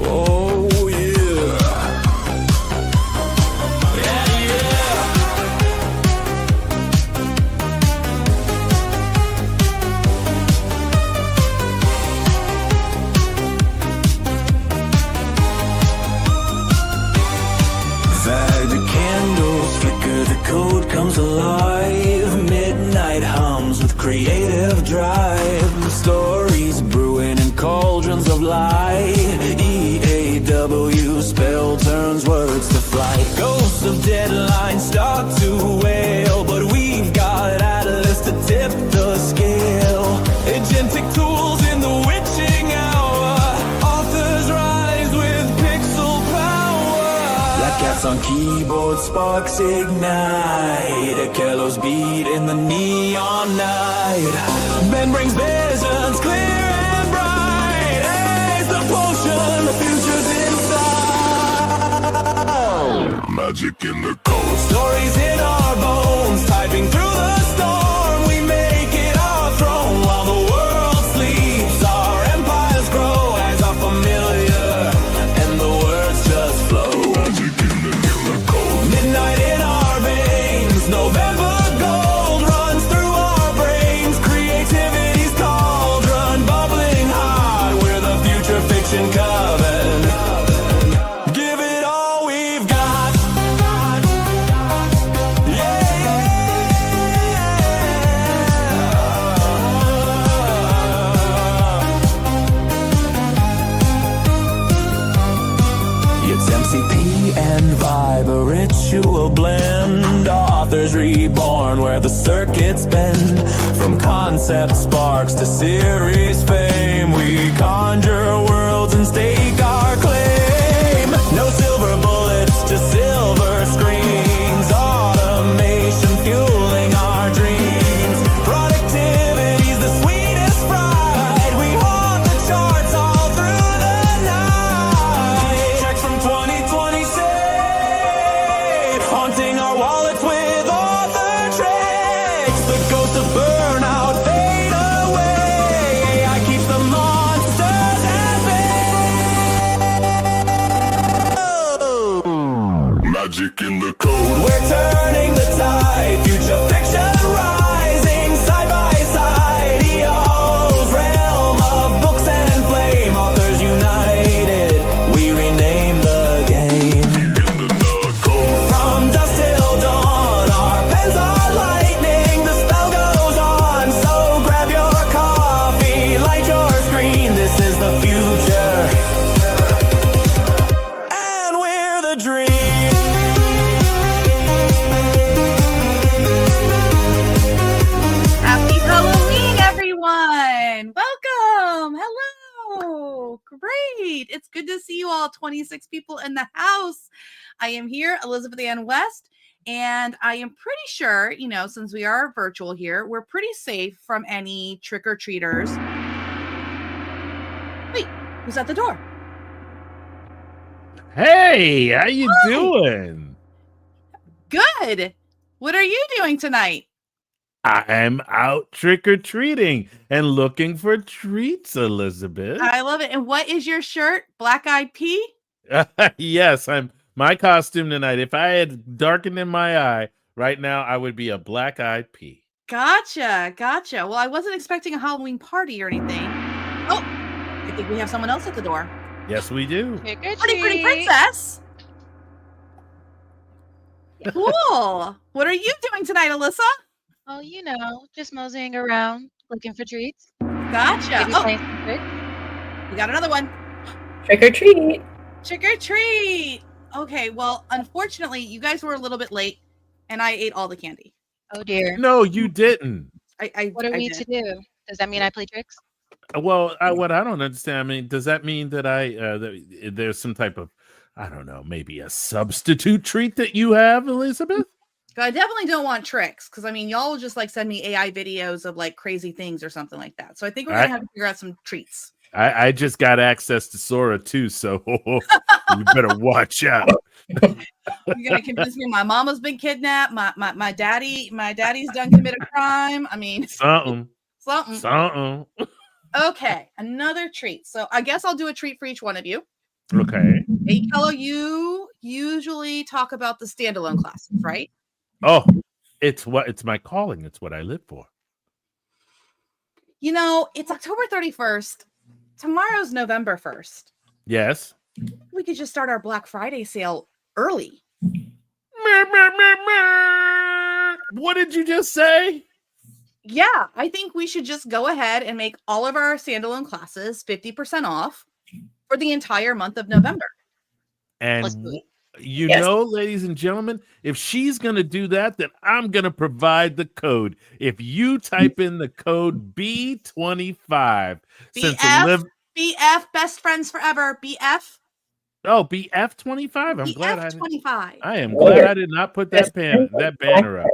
Oh yeah. Yeah, yeah. Light the candles, flicker, the code comes alive. Midnight hums with creative drive. The stories brewing in cauldrons of light. EAW spell turns words to flight. Ghosts of deadlines start to wail, but we've got Atlas to tip the scale. Agentic tools in the witching hour. Authors rise with pixel power. Black cats on keyboard, sparks ignite. Ekello's beat in the neon night. Ben brings visions clear and bright. Haze the potion, the future's inside. Magic in the code. Stories in our bones, typing through the storm. We make it our throne while the world sleeps. Our empires grow as our familiar, and the words just flow. Magic in the code. Midnight in our veins, November gold runs through our brains. Creativity's cauldron, bubbling hot. We're the future fiction coven. Give it all we've got. It's MCP and vibe, a ritual blend. Authors reborn where the circuits bend. From concept sparks to series fame, we conjure worlds and stake our claim. No silver bullets, just silver screens. Automation fueling our dreams. Productivity's the sweetest pride. We haunt the charts all through the night. Checks from 2026, haunting our wallets with author tricks. The ghost of burnout fade away. AI keeps the monsters at bay. Magic in the code. We're turning the tide. Future fiction rising side by side. EO's realm of books and flame. Authors united, we rename the game. From dusk till dawn, our pens are lightning. The spell goes on, so grab your coffee, light your screen. This is the future, and we're the dream. Happy Halloween, everyone! Welcome! Hello! Great! It's good to see you all, 26 people in the house. I am here, Elizabeth Ann West, and I am pretty sure, since we are virtual here, we're pretty safe from any trick-or-treaters. Wait, who's at the door? Hey, how you Hi. doing? Good! What are you doing tonight? I'm out trick-or-treating and looking for treats, Elizabeth. I love it. And what is your shirt? Black-eyed pea? Yes, my costume tonight. If I had darkened in my eye right now, I would be a black-eyed pea. Gotcha. Well, I wasn't expecting a Halloween party or anything. Oh, I think we have someone else at the door. Yes, we do. Pretty princess. Cool. What are you doing tonight, Alyssa? Oh, just moseying around, looking for treats. Gotcha. Maybe Oh, playing some tricks. we got another one. Trick or treat. Trick or treat. Okay, well, unfortunately, you guys were a little bit late, and I ate all the candy. Oh dear. No, you didn't. What are we to do? Does that mean I play tricks? Well, what I don't understand, I mean, does that mean that that there's some type of, I don't know, maybe a substitute treat that you have, Elizabeth? I definitely don't want tricks because y'all will just send me AI videos of crazy things or something like that. So I think we're gonna have to figure out some treats. I just got access to Sora too, so you better watch out. You're gonna convince me my mama's been kidnapped, my daddy's done committed a crime. I mean, Something. something. Okay, another treat. So I guess I'll do a treat for each one of you. Okay. Ekello, you usually talk about the standalone classes, right? Oh, it's my calling. It's what I live for. You know, it's October 31st. Tomorrow's November 1st. Yes. We could just start our Black Friday sale early. What did you just say? Yeah, I think we should just go ahead and make all of our standalone classes 50% off for the entire month of November. And Let's do it. Yes. ladies and gentlemen, if she's going to do that, then I'm going to provide the code. If you type in the code B25, BF, best friends forever. BF. Oh, BF25. I'm glad BF25. I am glad I did not put that banner up.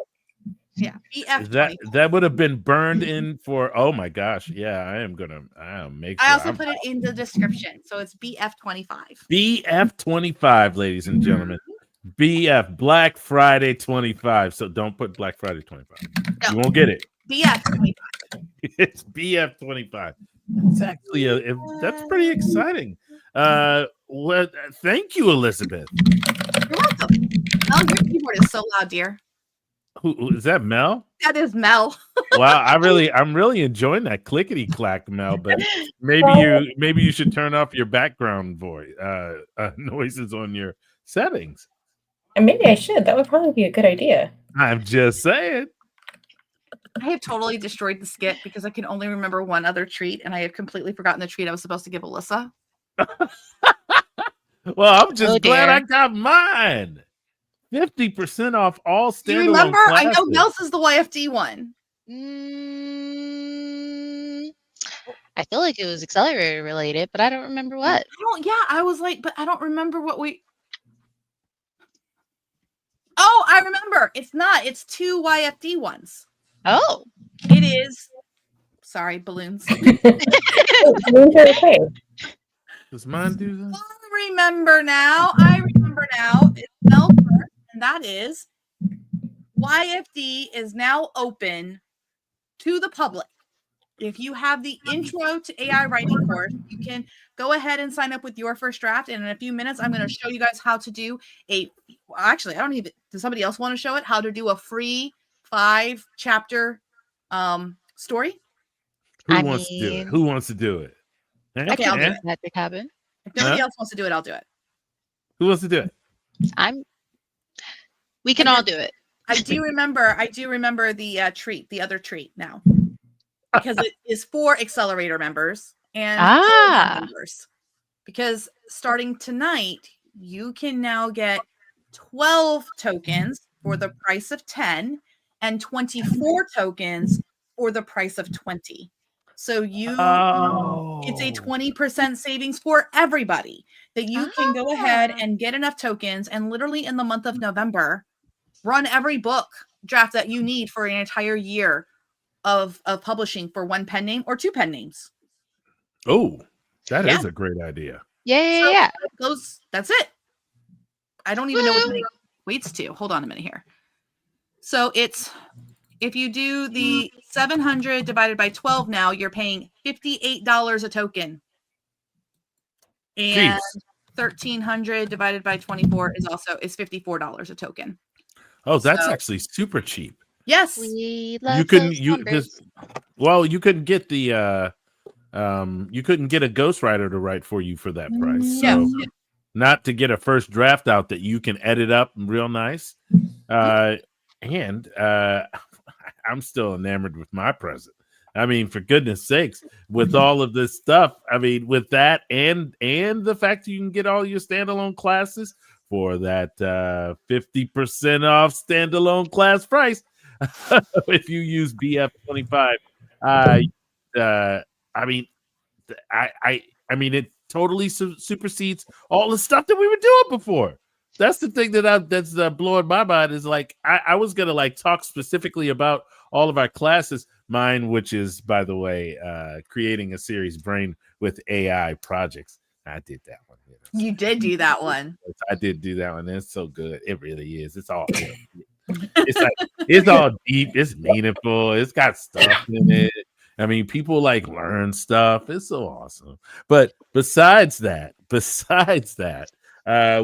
Yeah, BF25. That would have been burned in for. Oh my gosh! Yeah, I'll make. Sure I also put it in the description, so it's BF25. BF25, ladies and gentlemen. BF Black Friday 25. So don't put Black Friday 25. No. You won't get it. BF25. It's BF25. It's actually that's pretty exciting. Well, thank you, Elizabeth. You're welcome. Oh, your keyboard is so loud, dear. Who is that, Mel? That is Mel. Wow, I'm really enjoying that clickety clack, Mel. But maybe you should turn off your background voice noises on your settings. And maybe I should. That would probably be a good idea. I'm just saying. I have totally destroyed the skit because I can only remember one other treat, and I have completely forgotten the treat I was supposed to give Alyssa. Well, I'm just glad dear. I got mine. 50% off all standalone. Do you remember? Classes. I know Mel's is the YFD one. I feel like it was accelerator related, but I don't remember what. I was like, but I don't remember what we. Oh, I remember. It's not. It's 2 YFD ones. Oh, It is. Sorry, balloons. Balloons are okay. Does mine do that? I remember now. It's Mel first, and that is YFD is now open to the public. If you have the intro to AI writing course, you can go ahead and sign up with your first draft. And in a few minutes, I'm going to show you guys how to do actually, I don't even, does somebody else want to show it? How to do a free 5-chapter story? Who wants to do it? Okay, I'll do it. magic happen. If nobody else wants to do it, I'll do it. Who wants to do it? We can all do it. I do remember the other treat now. Because it is for accelerator members and members. Because starting tonight, you can now get 12 tokens for the price of 10 and 24 tokens for the price of 20. So it's a 20% savings for everybody that you can go ahead and get enough tokens and literally in the month of November, run every book draft that you need for an entire year of publishing for 1 pen name or 2 pen names. Oh, that is a great idea. Yeah. That's it. I don't even know what it equates to. Hold on a minute here. So it's, if you do the 700 divided by 12 now, you're paying $58 a token. And 1,300 divided by 24 is $54 a token. Oh, that's actually super cheap. Yes. We love You couldn't get the you couldn't get a ghostwriter to write for you for that price. So not to get a first draft out that you can edit up real nice. And I'm still enamored with my present. I mean, for goodness sakes, with all of this stuff, I mean, with that and the fact that you can get all your standalone classes for that 50% off standalone class price. If you use BF25, I mean, it totally supersedes all the stuff that we were doing before. that's the thing that's blowing my mind is like I was gonna like talk specifically about all of our classes, mine, which is by the way, creating a series brain with AI projects. I did that one. You did do that one. I did do that one. It's so good. It really is. It's all. It's like it's all deep. It's meaningful. It's got stuff in it. I mean, people like learn stuff. It's so awesome. But besides that,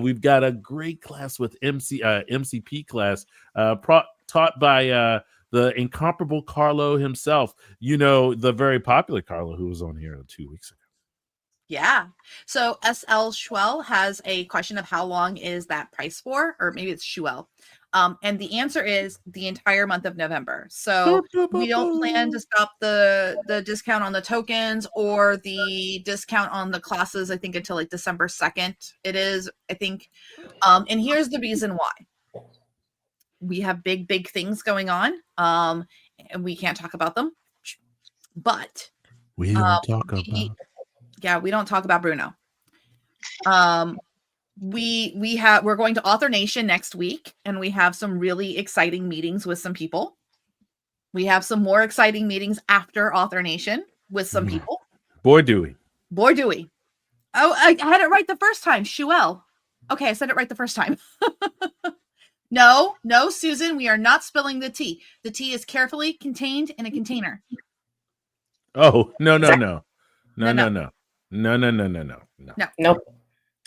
we've got a great class with MCP class taught by the incomparable Carlo himself. You know, the very popular Carlo who was on here 2 weeks ago. Yeah. So SL Schwell has a question of how long is that price for, or maybe it's Schwell. And the answer is the entire month of November. So we don't plan to stop the discount on the tokens or the discount on the classes, I think, until like December 2nd. It is, I think. And here's the reason why. We have big things going on. And we can't talk about them. But we don't talk about. Yeah, we don't talk about Bruno. We're going to Author Nation next week, and we have some really exciting meetings with some people. We have some more exciting meetings after Author Nation with some people. Boy, do we. Oh, I had it right the first time. Shuel. Okay, I said it right the first time. No, Susan, we are not spilling the tea. The tea is carefully contained in a container. Oh, no. No. Nope.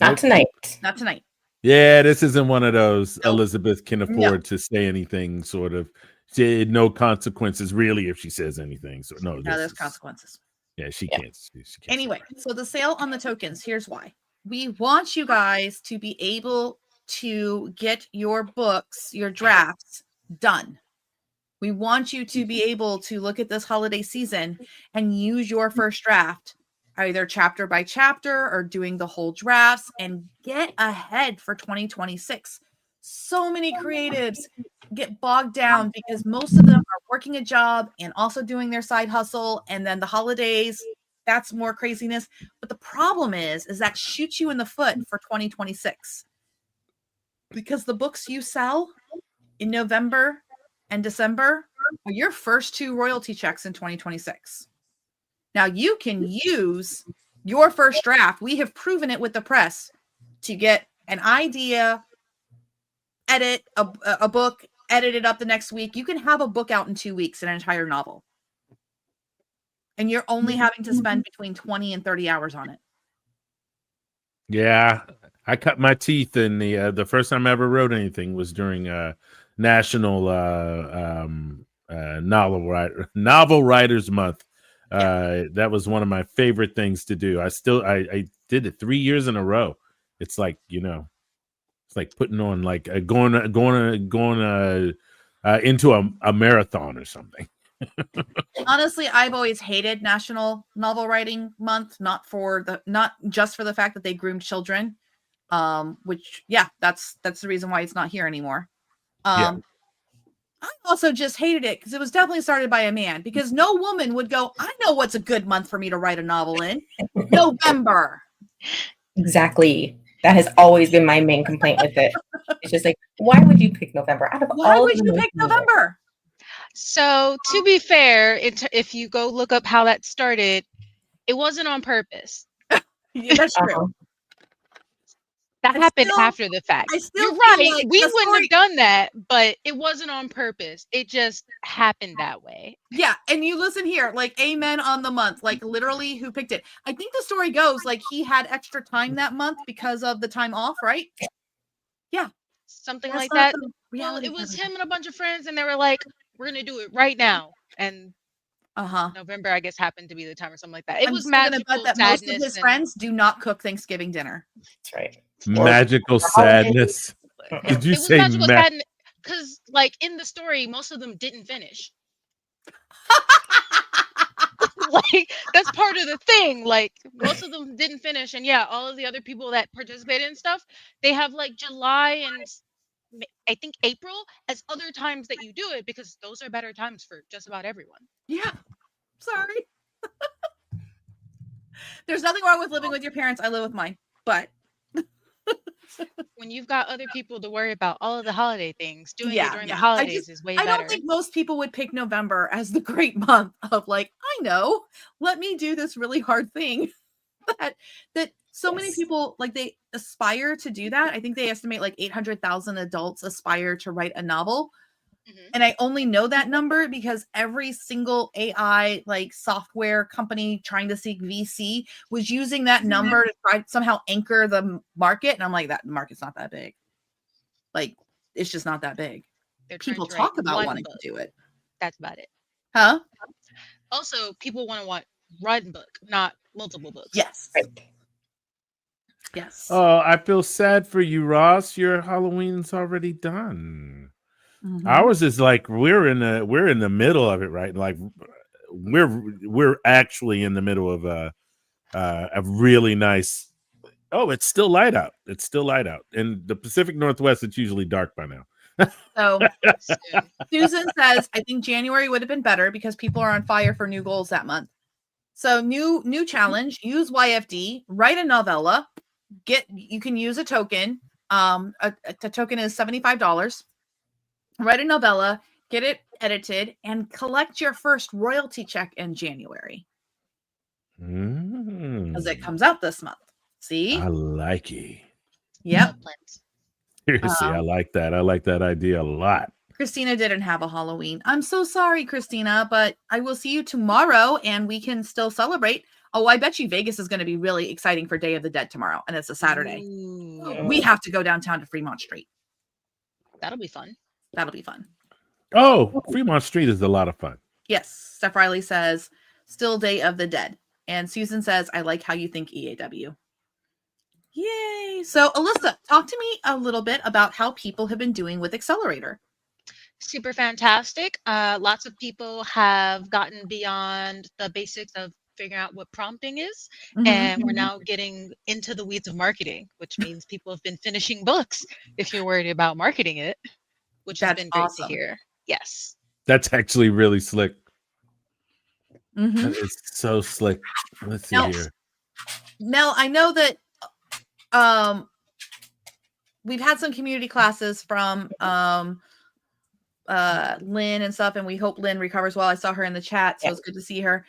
Not tonight. Not tonight. Yeah, this isn't one of those Elizabeth can afford to say anything sort of. No consequences, really, if she says anything. So no, there's consequences. Yeah, she can't. She can't. Anyway, so the sale on the tokens, here's why. We want you guys to be able to get your books, your drafts done. We want you to be able to look at this holiday season and use your first draft, either chapter by chapter or doing the whole drafts, and get ahead for 2026. So many creatives get bogged down because most of them are working a job and also doing their side hustle. And then the holidays, that's more craziness. But the problem is that shoots you in the foot for 2026. Because the books you sell in November and December are your first 2 royalty checks in 2026. Now you can use your first draft. We have proven it with the press to get an idea, edit a book, edit it up the next week. You can have a book out in 2 weeks, an entire novel. And you're only having to spend between 20 and 30 hours on it. Yeah, I cut my teeth in the first time I ever wrote anything was during National Novel Writers Month. That was one of my favorite things to do. I did it 3 years in a row. It's like, it's like putting on like going into a marathon or something. Honestly, I've always hated National Novel Writing Month, not just for the fact that they groomed children, which that's the reason why it's not here anymore. I also just hated it because it was definitely started by a man, because no woman would go, I know what's a good month for me to write a novel in. November. Exactly. That has always been my main complaint with it. It's just like, why would you pick November? Why would you pick November? So to be fair, if you go look up how that started, it wasn't on purpose. Yeah, that's true. That happened after the fact. You're right. Like we wouldn't have done that, but it wasn't on purpose. It just happened that way. Yeah. And you listen here, like amen on the month, like literally who picked it. I think the story goes like he had extra time that month because of the time off, right? Yeah. Something like that. Well, it was him and a bunch of friends, and they were like, we're going to do it right now. And November, I guess, happened to be the time or something like that. It was magical sadness. Most of his friends do not cook Thanksgiving dinner. That's right. Magical sadness. Did you say magical sadness? Because, like, in the story, most of them didn't finish. Like, that's part of the thing. Like, most of them didn't finish. And yeah, all of the other people that participated in stuff, they have like July and I think April as other times that you do it, because those are better times for just about everyone. Yeah. Sorry. There's nothing wrong with living with your parents. I live with mine. But When you've got other people to worry about all of the holiday things, doing it during the I holidays is way I don't better. think most people would pick November as the great month of like, I know, let me do this really hard thing that so many Yes. people like they aspire to do that. I think they estimate like 800,000 adults aspire to write a novel. Mhm. And I only know that number because every single AI like software company trying to seek VC was using that number to try to somehow anchor the market. And I'm like, that market's not that big. Like, it's just not that big. They're trying People to write talk about one wanting book. to do it. That's about it. Huh? Also, people want one book, not multiple books. Yes. Right. Yes. Oh, I feel sad for you, Ross. Your Halloween's already done. Mhm. Ours is like we're in the middle of it, right? Like we're actually in the middle of a really nice. Oh, it's still light out. It's still light out. In the Pacific Northwest, it's usually dark by now. So Soon. Susan says, I think January would have been better because people are on fire for new goals that month. So new challenge, use YFD, write a novella, you can use a token. A token is $75. Write a novella, get it edited, and collect your first royalty check in January. Because it comes out this month. See? I like it. Yep. Uplands. Seriously, I like that. I like that idea a lot. Christina didn't have a Halloween. I'm so sorry, Christina, but I will see you tomorrow and we can still celebrate. Oh, I bet you Vegas is going to be really exciting for Day of the Dead tomorrow, and it's a Saturday. Ooh, We have to go downtown to Fremont Street. that'll be fun. That'll be fun. Oh, Fremont Street is a lot of fun. Yes. Steph Riley says, still Day of the Dead. And Susan says, I like how you think EAW. Yay. So, Alyssa, talk to me a little bit about how people have been doing with Accelerator. Super fantastic. Lots of people have gotten beyond the basics of figuring out what prompting is, and we're now getting into the weeds of marketing, which means people have been finishing books if you're worried about marketing it, which has That's been great awesome. to hear. Yes. That's actually really slick. Mhm. That is so slick. Let's see Now- here. Mel, I know that we've had some community classes from Lynn and stuff, and we hope Lynn recovers well. I saw her in the chat, so Yeah. it's good to see her.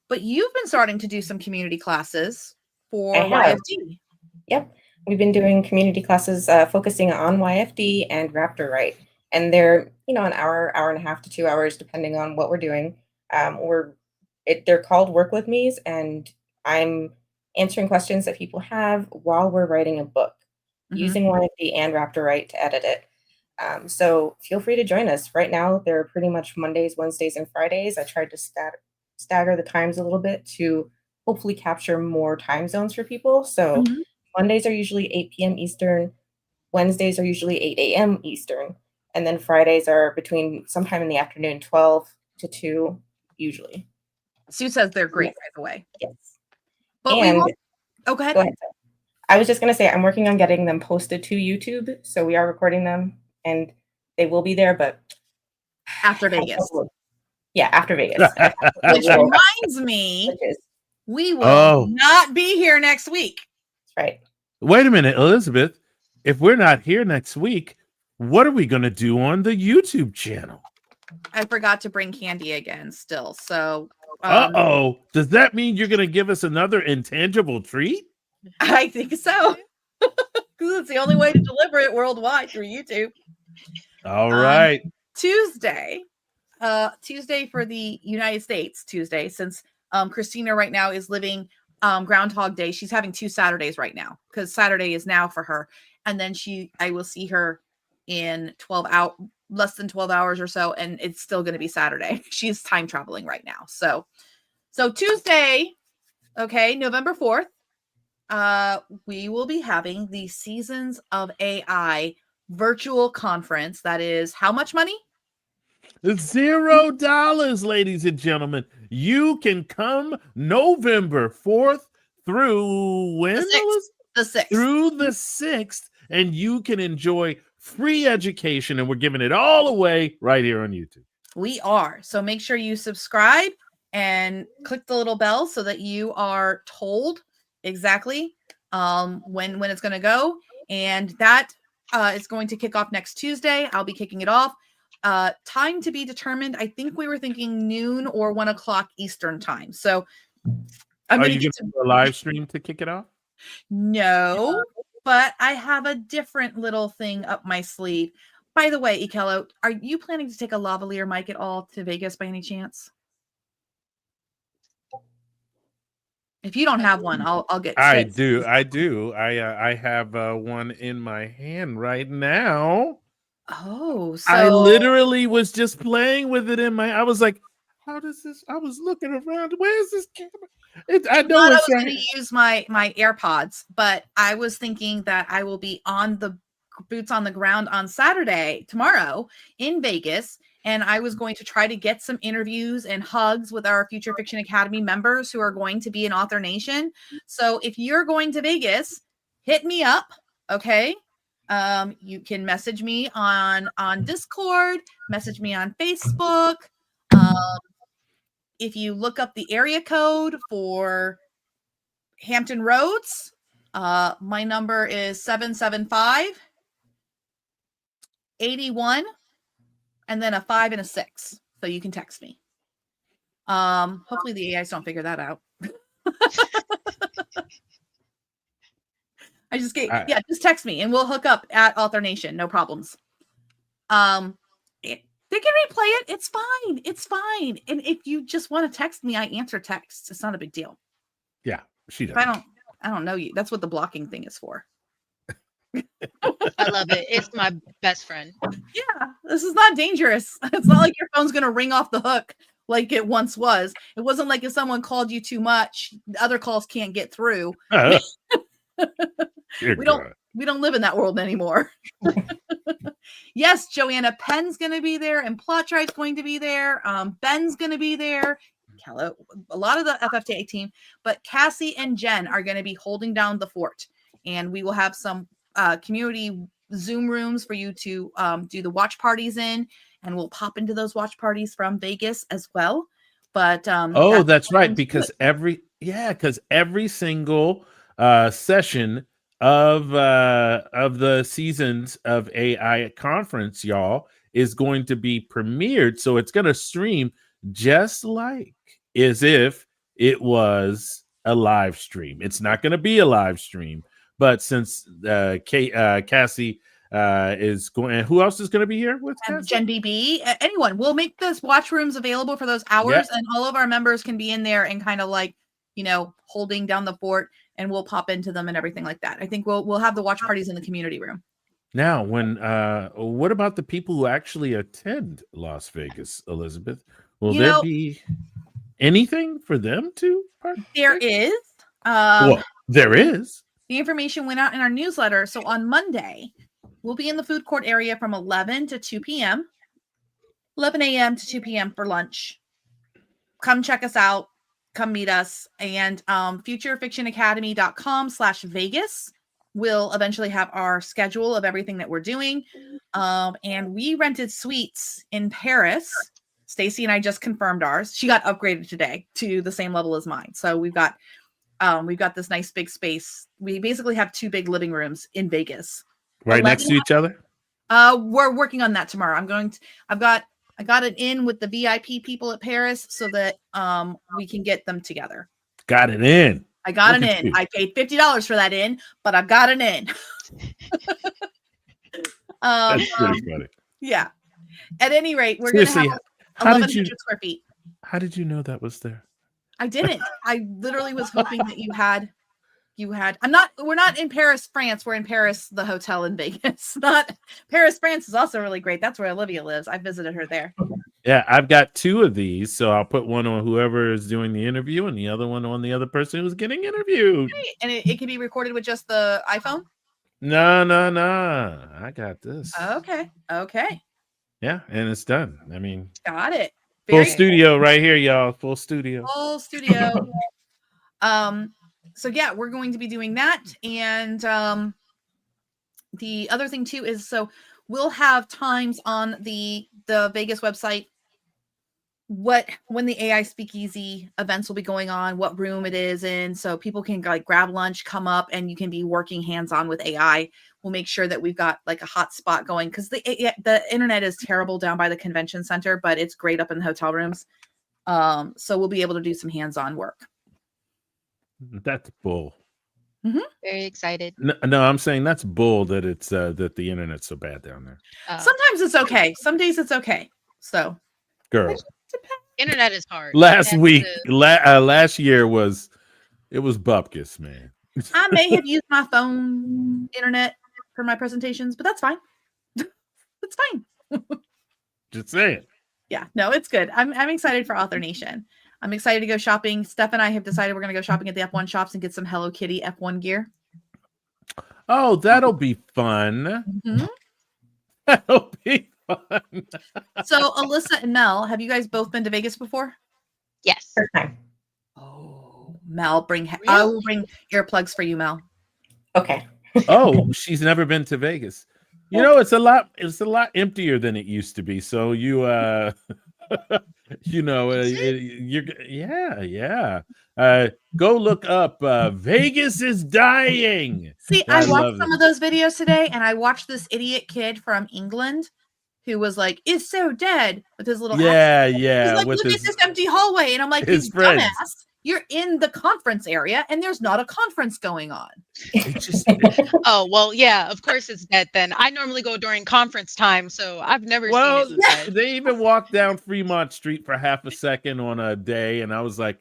But you've been starting to do some community classes for I have. YFD. Yep. We've been doing community classes focusing on YFD and Raptor Right. And they're, an hour and a half to 2 hours, depending on what we're doing. They're called Work With Me's, and I'm answering questions that people have while we're writing a book, using YFD and Raptor Right to edit it. So feel free to join us. Right now, they're pretty much Mondays, Wednesdays, and Fridays. I tried to stagger the times a little bit to hopefully capture more time zones for people. So Mondays are usually 8 p.m. Eastern. Wednesdays are usually 8 a.m. Eastern. And then Fridays are between sometime in the afternoon, 12 to 2, usually. Sue says they're great, by the way. Yes. But And go ahead. go ahead. I was just going to say, I'm working on getting them posted to YouTube. So we are recording them and they will be there, but After Vegas. Yeah, after Vegas. Which reminds me, we will not be here next week. That's right. Wait a minute, Elizabeth. If we're not here next week, what are we going to do on the YouTube channel? I forgot to bring candy again still. So, does that mean you're going to give us another intangible treat? I think so. Because it's the only way to deliver it worldwide through YouTube. All right. Tuesday for the United States, since Christina right now is living Groundhog Day. She's having 2 Saturdays right now because Saturday is now for her. And then I will see her in less than 12 hours or so. And it's still going to be Saturday. She's time traveling right now. So Tuesday, okay, November 4th, we will be having the Seasons of AI virtual conference. That is how much money? $0, ladies and gentlemen. You can come November 4th through when? The 6th. Through the 6th, and you can enjoy free education, and we're giving it all away right here on YouTube. We are. So make sure you subscribe and click the little bell so that you are told exactly when it's going to go. and that is going to kick off next Tuesday. I'll be kicking it off. Time to be determined. I think we were thinking noon or 1 o'clock Eastern time. So I'm Are going you to going to do a live stream to kick it off? No, but I have a different little thing up my sleeve. By the way, Ekello, are you planning to take a lavalier mic at all to Vegas by any chance? If you don't have one, I'll get. I Six. do. I have one in my hand right now. Oh, so I literally was just playing with it I was like, how does this? I was looking around. Where is this camera? I know I it's was right. going to use my AirPods, but I was thinking that I will be on the boots on the ground on Saturday, tomorrow in Vegas. And I was going to try to get some interviews and hugs with our Future Fiction Academy members who are going to be in Author Nation. So if you're going to Vegas, hit me up. Okay. You can message me on Discord, message me on Facebook. If you look up the area code for Hampton Roads, my number is 775-81 and then a 5 and a 6. So you can text me. Hopefully the AIs don't figure that out. Just text me and we'll hook up at Author Nation. No problems. They can replay it. It's fine. It's fine. And if you just want to text me, I answer texts. It's not a big deal. Yeah, she does. I don't know you. That's what the blocking thing is for. I love it. It's my best friend. Yeah, this is not dangerous. It's not like your phone's going to ring off the hook like it once was. It wasn't like if someone called you too much, the other calls can't get through. We don't live in that world anymore. Yes, Joanna Penn's going to be there, and Plot Drive's going to be there. Ben's going to be there. Kello, a lot of the FFA team, but Cassie and Jen are going to be holding down the fort, and we will have some community Zoom rooms for you to do the watch parties in, and we'll pop into those watch parties from Vegas as well. But that's right, because every single session of the seasons of AI conference, y'all, is going to be premiered, so it's going to stream just like as if it was a live stream. It's not going to be a live stream, but since Cassie is going, and who else is going to be here with Jen BB? Anyone. We'll make those watch rooms available for those hours, and all of our members can be in there and kind of like, holding down the fort, and we'll pop into them and everything like that. I think we'll have the watch parties in the community room. Now, what about the people who actually attend Las Vegas, Elizabeth? Will there be anything for them to participate? There is. There is. The information went out in our newsletter. So on Monday, we'll be in the food court area from 11 to 2 p.m. 11 a.m. to 2 p.m. for lunch. Come check us out. Come meet us. And futurefictionacademy.com/Vegas will eventually have our schedule of everything that we're doing. And we rented suites in Paris. Stacy and I just confirmed ours. She got upgraded today to the same level as mine. So we've got this nice big space. We basically have 2 big living rooms in Vegas. Right next to each other? We're working on that tomorrow. I got it in with the VIP people at Paris so that we can get them together. Got it in. I got it in. I paid $50 for that in, but I've got it in. That's pretty funny. Yeah. At any rate, we're going to have 1,100 square feet. How did you know that was there? I didn't. I literally was hoping that you had. We're not in Paris, France. We're in Paris, the hotel in Vegas. Not Paris, France is also really great. That's where Olivia lives. I visited her there. Yeah, I've got 2 of these, so I'll put one on whoever is doing the interview and the other one on the other person who's getting interviewed. Great. And it can be recorded with just the iPhone? No. I got this. Okay. Yeah, and it's done. I mean, got it. Full studio right here, y'all. Full studio. So yeah, we're going to be doing that. And the other thing too is, so we'll have times on the Vegas website when the AI speakeasy events will be going on, what room it is in, so people can like grab lunch, come up, and you can be working hands-on with AI. We'll make sure that we've got like a hot spot going, because the internet is terrible down by the convention center, but it's great up in the hotel rooms. So we'll be able to do some hands-on work. That's bull. Very excited. No, I'm saying that's bull that it's that the internet's so bad down there. Sometimes it's okay. Some days it's okay. So, Girl, Internet is hard. last year was bupkis, man. I may have used my phone internet for my presentations, but that's fine. It's fine. Just saying. Yeah, no, it's good. I'm excited for Author Nation. I'm excited to go shopping. Steph and I have decided we're going to go shopping at the F1 shops and get some Hello Kitty F1 gear. Oh, that'll be fun. Mm-hmm. That'll be fun. So, Alyssa and Mel, have you guys both been to Vegas before? Yes. First time. Oh, Mel, I will bring earplugs for you, Mel. Okay. Oh, she's never been to Vegas. You know, it's a lot emptier than it used to be. So you you know, go look up Vegas is dying. See, I watched some of those videos today, and I watched this idiot kid from England who was like, "It's so dead," with his little accent. He's like, with look at this empty hallway, and I'm like, his "You friends. dumbass! You're in the conference area, and there's not a conference going on." Oh, well, yeah, of course it's dead then. I normally go during conference time, so I've never seen it dead. They even walked down Fremont Street for half a second on a day, and I was like,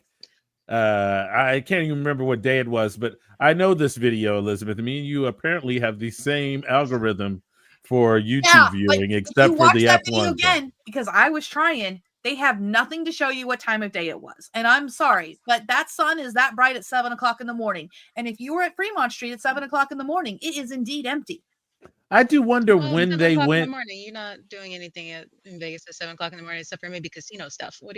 I can't even remember what day it was, but I know this video, Elizabeth. Me and you apparently have the same algorithm for YouTube viewing, except for the F1 again, because I was trying. They have nothing to show you what time of day it was. And I'm sorry, but that sun is that bright at 7 o'clock in the morning. And if you were at Fremont Street at 7 o'clock in the morning, it is indeed empty. I do wonder when they went. In the morning. You're not doing anything in Vegas at 7 o'clock in the morning, except for maybe casino stuff. What?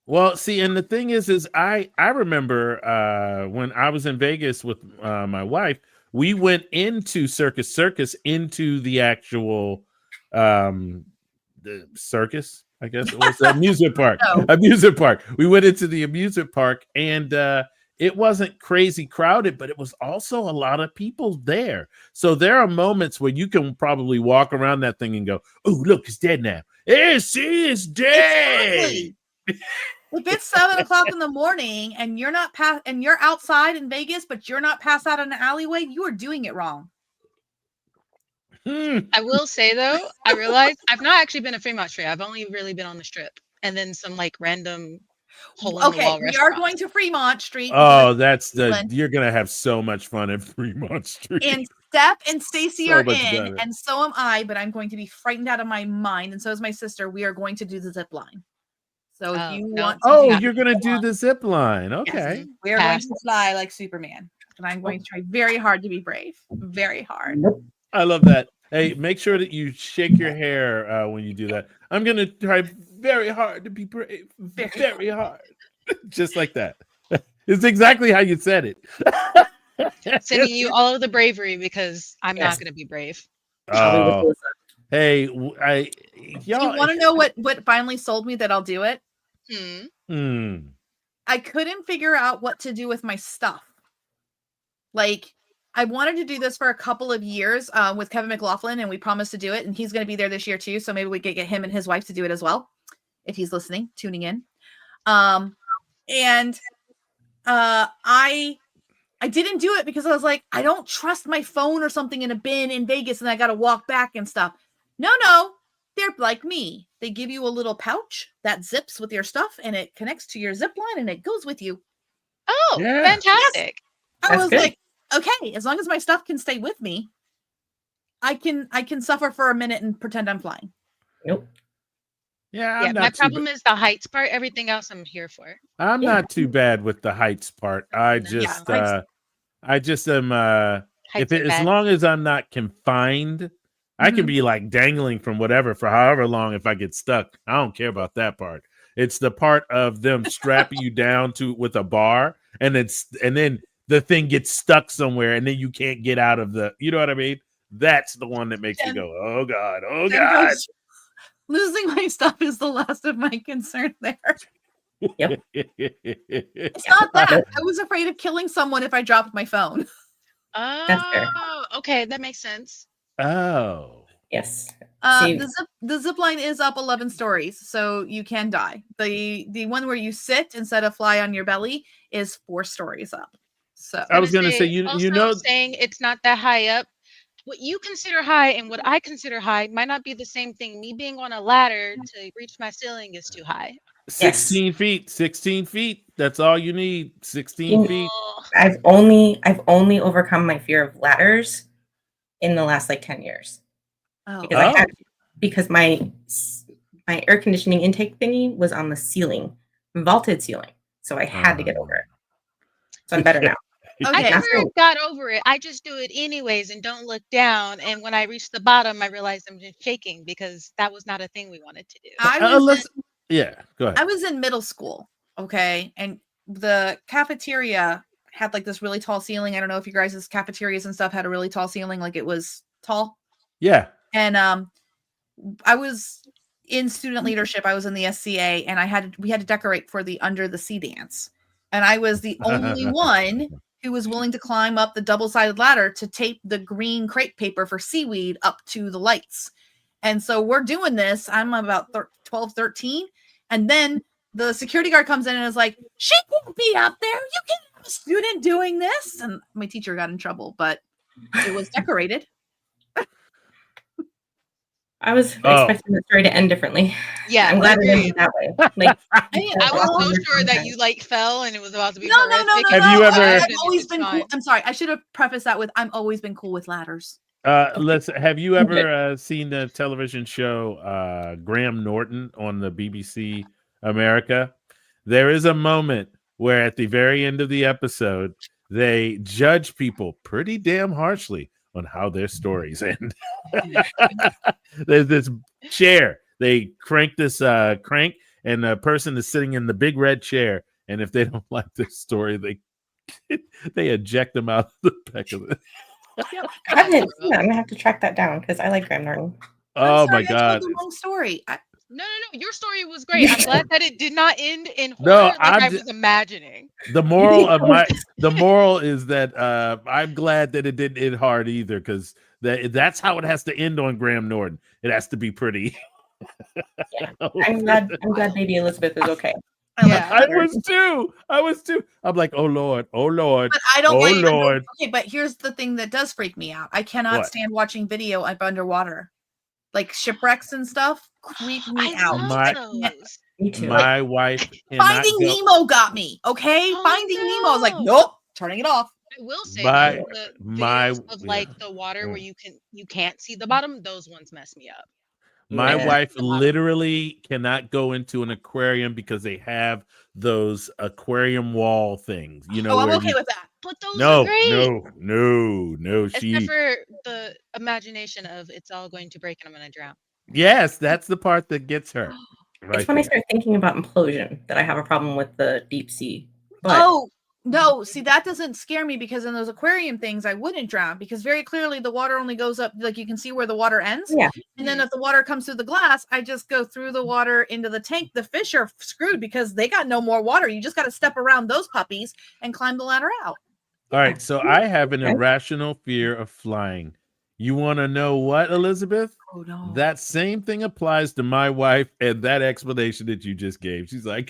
Well, see, and the thing is I remember when I was in Vegas with my wife, we went into Circus into the actual the circus. I guess it was an amusement park. Amusement park. We went into the amusement park, and it wasn't crazy crowded, but it was also a lot of people there. So there are moments where you can probably walk around that thing and go, "Oh, look, it's dead now. Yes, it's dead." Exactly. If it's 7 o'clock in the morning and you're not and you're outside in Vegas, but you're not passed out in an alleyway, you are doing it wrong. I will say though, I realized I've not actually been to Fremont Street. I've only really been on the Strip, and then some like random hole in the wall we are going to Fremont Street. Oh, you're gonna have so much fun at Fremont Street. And Steph and Stacy are in, and so am I. But I'm going to be frightened out of my mind, and so is my sister. We are going to do the zip line. So if you want, you're gonna do the zip line. Okay, yes, we are going to fly like Superman, and I'm going to try very hard to be brave. Very hard. I love that. Hey, make sure that you shake your hair when you do that. I'm going to try very hard to be brave. Very hard. Just like that. It's exactly how you said it. Sending you all of the bravery because I'm not going to be brave. Hey, do you want to know what finally sold me that I'll do it? I couldn't figure out what to do with my stuff. Like, I wanted to do this for a couple of years with Kevin McLaughlin, and we promised to do it. And he's going to be there this year too. So maybe we could get him and his wife to do it as well, if he's listening, tuning in. I didn't do it because I was like, I don't trust my phone or something in a bin in Vegas, and I got to walk back and stuff. No, they're like me. They give you a little pouch that zips with your stuff, and it connects to your zip line, and it goes with you. Oh, yeah. Fantastic! Yes. I was like, okay, as long as my stuff can stay with me, I can suffer for a minute and pretend I'm flying. Nope. Yeah, my problem is the heights part. Everything else I'm here for. I'm not too bad with the heights part. I just am as long as I'm not confined, I can be like dangling from whatever for however long if I get stuck. I don't care about that part. It's the part of them strapping you down with a bar and then the thing gets stuck somewhere and then you can't get out of you know what I mean? That's the one that makes you go, oh God. Losing my stuff is the last of my concern there. Yep. It's not that. I was afraid of killing someone if I dropped my phone. That's fair. Oh, okay, that makes sense. Oh. Yes. See, The zip line is up 11 stories, so you can die. The one where you sit instead of fly on your belly is 4 stories up. So I was gonna say you know saying it's not that high up. What you consider high and what I consider high might not be the same thing. Me being on a ladder to reach my ceiling is too high. 16 feet. 16 feet. That's all you need. 16 feet. I've only overcome my fear of ladders in the last like 10 years. oh. Because my air conditioning intake thingy was on the ceiling, vaulted ceiling. So I had to get over it. So I'm better now. Okay. I never got over it. I just do it anyways and don't look down. And when I reach the bottom, I realize I'm just shaking because that was not a thing we wanted to do. Yeah, go ahead. I was in middle school, okay, and the cafeteria had like this really tall ceiling. I don't know if you guys' cafeterias and stuff had a really tall ceiling, like it was tall. Yeah. And I was in student leadership. I was in the SCA, and we had to decorate for the Under the Sea dance. And I was the only one who was willing to climb up the double-sided ladder to tape the green crepe paper for seaweed up to the lights. And so we're doing this. I'm about 12, 13. And then the security guard comes in and is like, she can't be up there. You can't have a student doing this. And my teacher got in trouble, but it was decorated. I was expecting the story to end differently. Yeah, I'm glad it ended that way. Like, I was so sure that you like fell and it was about to be No. Have you ever? I've always been cool. I'm sorry. I should have prefaced that with I've always been cool with ladders. Have you ever seen the television show Graham Norton on the BBC America? There is a moment where at the very end of the episode, they judge people pretty damn harshly on how their stories end. There's this chair. They crank this crank, and the person is sitting in the big red chair. And if they don't like this story, they eject them out of the back of it. I haven't seen that. I'm gonna have to track that down because I like Graham Norton. Oh my God! I told the wrong story. No. Your story was great. I'm glad that it did not end in horror No, like I was imagining. The moral is that I'm glad that it didn't end hard either, because that's how it has to end on Graham Norton. It has to be pretty. Yeah. I'm glad baby Elizabeth is okay. Yeah. I was too. I'm like, oh Lord. But I don't like Lord. Okay, but here's the thing that does freak me out. I cannot stand watching video up underwater. Like shipwrecks and stuff creep me out. Me too. My wife. Finding Nemo got me. Okay, Finding Nemo. I was like, nope, turning it off. I will say the videos of like the water where you can't see the bottom. Those ones mess me up. My wife literally cannot go into an aquarium because they have those aquarium wall things. You know, I'm okay with that. But those are great. No. Except for the imagination of it's all going to break and I'm going to drown. Yes, that's the part that gets her. It's when I start thinking about implosion that I have a problem with the deep sea. But oh, no. See, that doesn't scare me because in those aquarium things, I wouldn't drown because very clearly the water only goes up. Like you can see where the water ends. Yeah. And then if the water comes through the glass, I just go through the water into the tank. The fish are screwed because they got no more water. You just got to step around those puppies and climb the ladder out. All right. So I have an irrational fear of flying. You want to know what, Elizabeth? Oh, no. That same thing applies to my wife and that explanation that you just gave. She's like,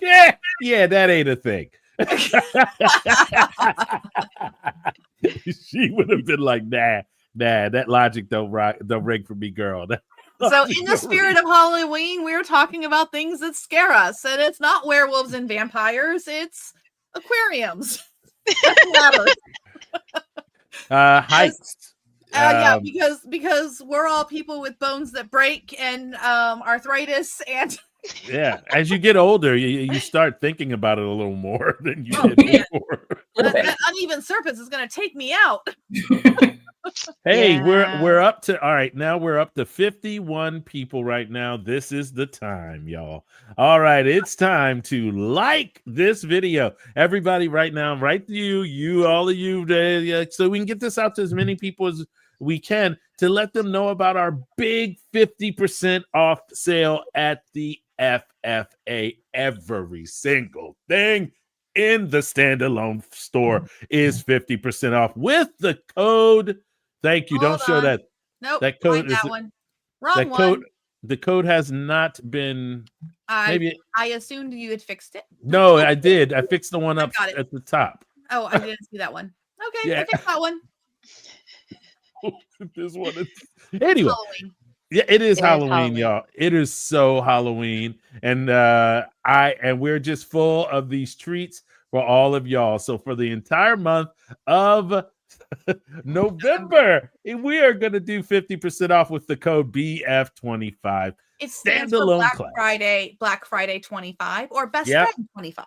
yeah, that ain't a thing. She would have been like, nah, that logic don't ring for me, girl. So in the spirit of Halloween, we're talking about things that scare us. And it's not werewolves and vampires, it's aquariums. Heights. Yeah, because we're all people with bones that break and arthritis and yeah. As you get older, you start thinking about it a little more than you did before. That uneven surface is going to take me out. Hey, we're up to all right. Now we're up to 51 people right now. This is the time, y'all. All right, it's time to like this video. Everybody, right now, right to you, all of you, so we can get this out to as many people we can to let them know about our big 50% off sale at the FFA. Every single thing in the standalone store is 50% off with the code. Thank you. Don't Hold show on. that. Nope. That code find is that one. Wrong that one. code. The code has not been. Maybe I assumed you had fixed it. no, I did. I fixed the one I up got it. at the top. Oh, I didn't see that one. Okay, Yeah. I fixed that one. This one is anyway. Halloween. Yeah, it is It is Halloween, Halloween. y'all. It is so Halloween, and we're just full of these treats for all of y'all. So for the entire month of November, we are going to do 50% off with the code BF25. It stands for Standalone Black Friday 25 or Best Yep. Friend 25.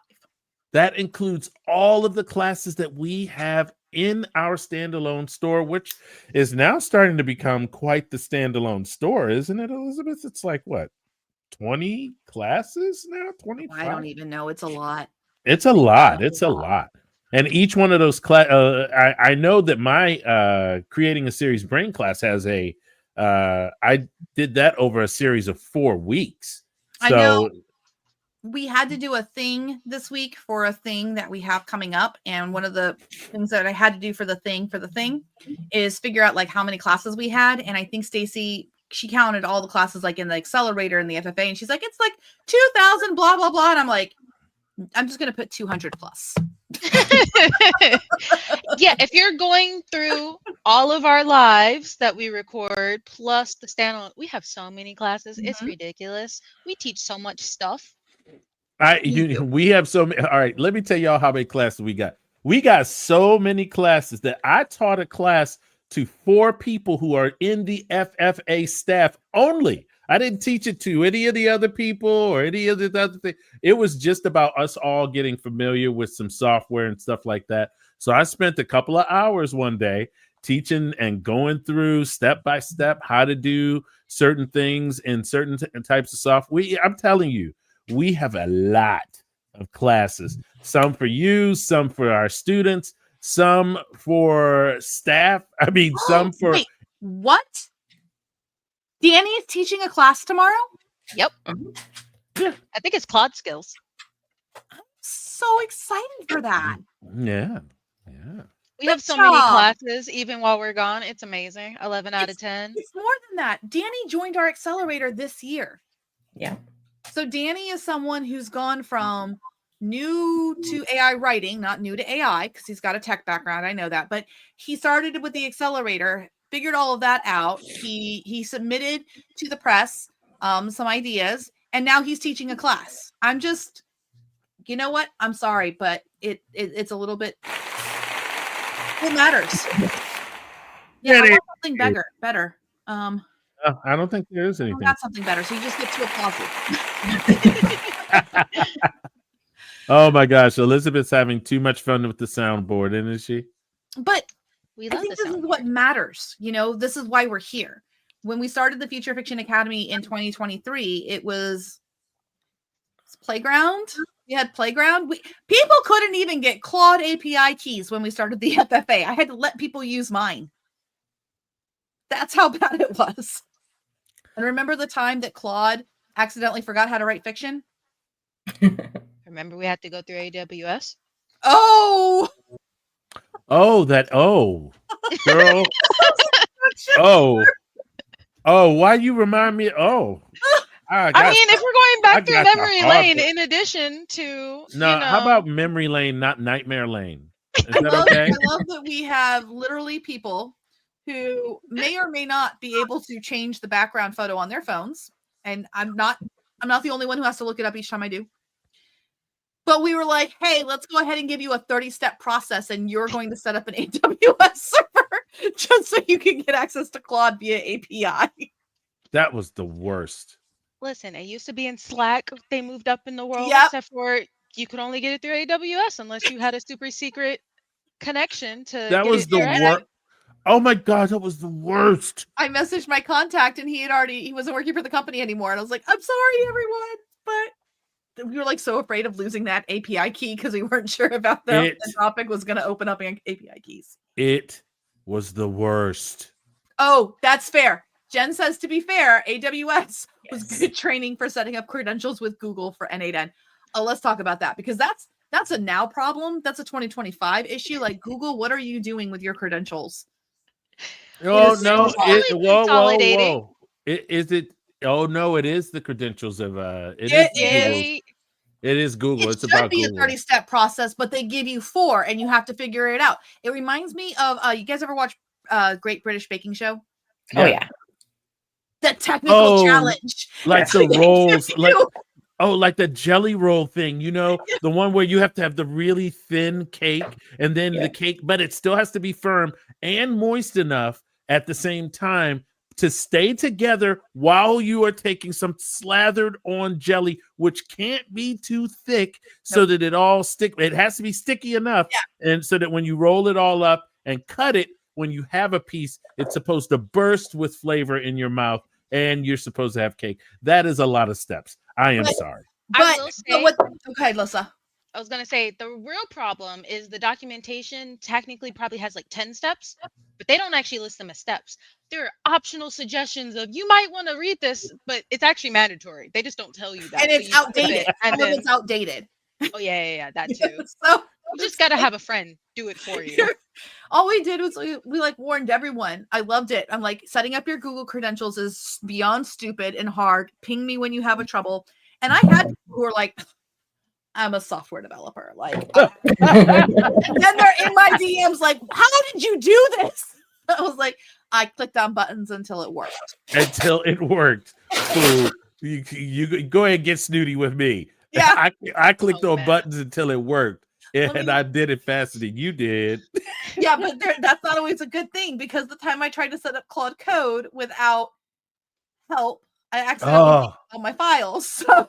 That includes all of the classes that we have in our standalone store, which is now starting to become quite the standalone store, isn't it, Elizabeth? It's like what, 20 classes now? 25? I don't even know. It's a lot. It's a lot. It's a lot. And each one of those I know that my creating a series brain class has a I did that over a series of 4 weeks. So I know. We had to do a thing this week for a thing that we have coming up. And one of the things that I had to do for the thing is figure out like how many classes we had. And I think Stacy, she counted all the classes like in the accelerator and the FFA. And she's like, it's like 2,000, blah, blah, blah. And I'm like, I'm just going to put 200 plus. Yeah, if you're going through all of our lives that we record, plus the standalone, we have so many classes. It's ridiculous. We teach so much stuff. We have so many. All right, let me tell y'all how many classes we got. We got so many classes that I taught a class to 4 people who are in the FFA staff only. I didn't teach it to any of the other people or any of the other thing. It was just about us all getting familiar with some software and stuff like that. So I spent a couple of hours one day teaching and going through step by step how to do certain things in certain types of software. I'm telling you, we have a lot of classes, some for you, some for our students, some for staff. I mean, some for. Wait, what? Danny is teaching a class tomorrow? Yep. Yeah. I think it's Claude skills. I'm so excited for that. Yeah. We have so many classes, even while we're gone. It's amazing. 11 out of 10. It's more than that. Danny joined our accelerator this year. Yeah. So Danny is someone who's gone from new to AI writing, not new to AI, because he's got a tech background. I know that, but he started with the accelerator, figured all of that out. He submitted to the press some ideas, and now he's teaching a class. I'm just, you know what? I'm sorry, but it's a little bit. It matters. Yeah, I want something better. I don't think there is anything. I got something better, so you just get to applause it. Oh my gosh, Elizabeth's having too much fun with the soundboard, isn't she? But We I love think the this is sound. what matters. You know, this is why we're here. When we started the Future Fiction Academy in 2023, it was Playground. We had Playground. People couldn't even get Claude API keys when we started the FFA. I had to let people use mine. That's how bad it was. And remember the time that Claude accidentally forgot how to write fiction? Remember, we had to go through AWS. Oh, Girl. Why you remind me? I mean, if we're going back through memory lane, in addition to how about memory lane, not nightmare lane? Is that okay? I love that we have literally people who may or may not be able to change the background photo on their phones, and I'm not the only one who has to look it up each time I do. But we were like, hey, let's go ahead and give you a 30-step process, and you're going to set up an AWS server just so you can get access to Claude via API. That was the worst. Listen, it used to be in Slack. They moved up in the world, Yep. except for you could only get it through AWS unless you had a super secret connection to. That was the worst. Oh my God, that was the worst. I messaged my contact, and he wasn't working for the company anymore. And I was like, I'm sorry, everyone, but we were like so afraid of losing that API key because we weren't sure about the topic was going to open up API keys. It was the worst. Oh, that's fair. Jen says, to be fair, AWS was Yes. good training for setting up credentials with Google for N8N. Oh, let's talk about that because that's a now problem. That's a 2025 issue. Like Google, what are you doing with your credentials? Oh is no! so hard. Consolidating. Whoa! Is it? Oh no! It is the credentials of It is is. Google's. It is Google. It It's should about be Google. a 30-step process, but they give you 4 and you have to figure it out. It reminds me of you guys ever watch Great British Baking Show? Oh yeah. The technical Oh, challenge. like Yes. the rolls, You like do. like the jelly roll thing, the one where you have to have the really thin cake and then Yeah. the cake, but it still has to be firm and moist enough at the same time to stay together while you are taking some slathered on jelly, which can't be too thick so Nope. that it all stick. It has to be sticky enough. And so that when you roll it all up and cut it, when you have a piece, it's supposed to burst with flavor in your mouth and you're supposed to have cake. That is a lot of steps. I am sorry. I will say, Okay, Lissa. I was going to say the real problem is the documentation technically probably has like 10 steps, but they don't actually list them as steps. There are optional suggestions of you might want to read this, but it's actually mandatory. They just don't tell you that. And So it's you skip outdated. it, and Some of then, it's outdated. oh yeah, that too. So You just got to have a friend do it for you. all we did was we like warned everyone. I loved it. I'm like, setting up your Google credentials is beyond stupid and hard. Ping me when you have a trouble. And I had people who were like, I'm a software developer. Like, and then they're in my DMs like, how did you do this? I was like, I clicked on buttons until it worked. Until it worked. So you go ahead and get snooty with me. Yeah. I clicked Oh, on man. buttons until it worked. And Let me- I did it faster than you did. Yeah, but that's not always a good thing because the time I tried to set up Claude Code without help, I accidentally deleted all my files. So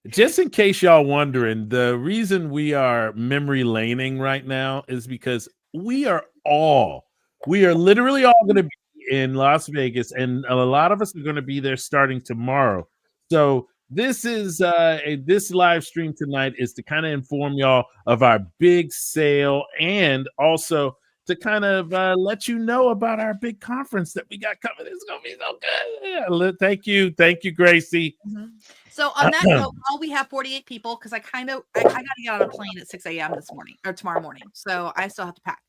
Just in case y'all wondering, the reason we are memory laning right now is because we are literally all going to be in Las Vegas, and a lot of us are going to be there starting tomorrow. So this is this live stream tonight is to kind of inform y'all of our big sale and also to kind of let you know about our big conference that we got coming. It's going to be so good. Thank you, Gracie. So on that note, we have 48 people because I got to get on a plane at 6 a.m. this morning or tomorrow morning. So I still have to pack.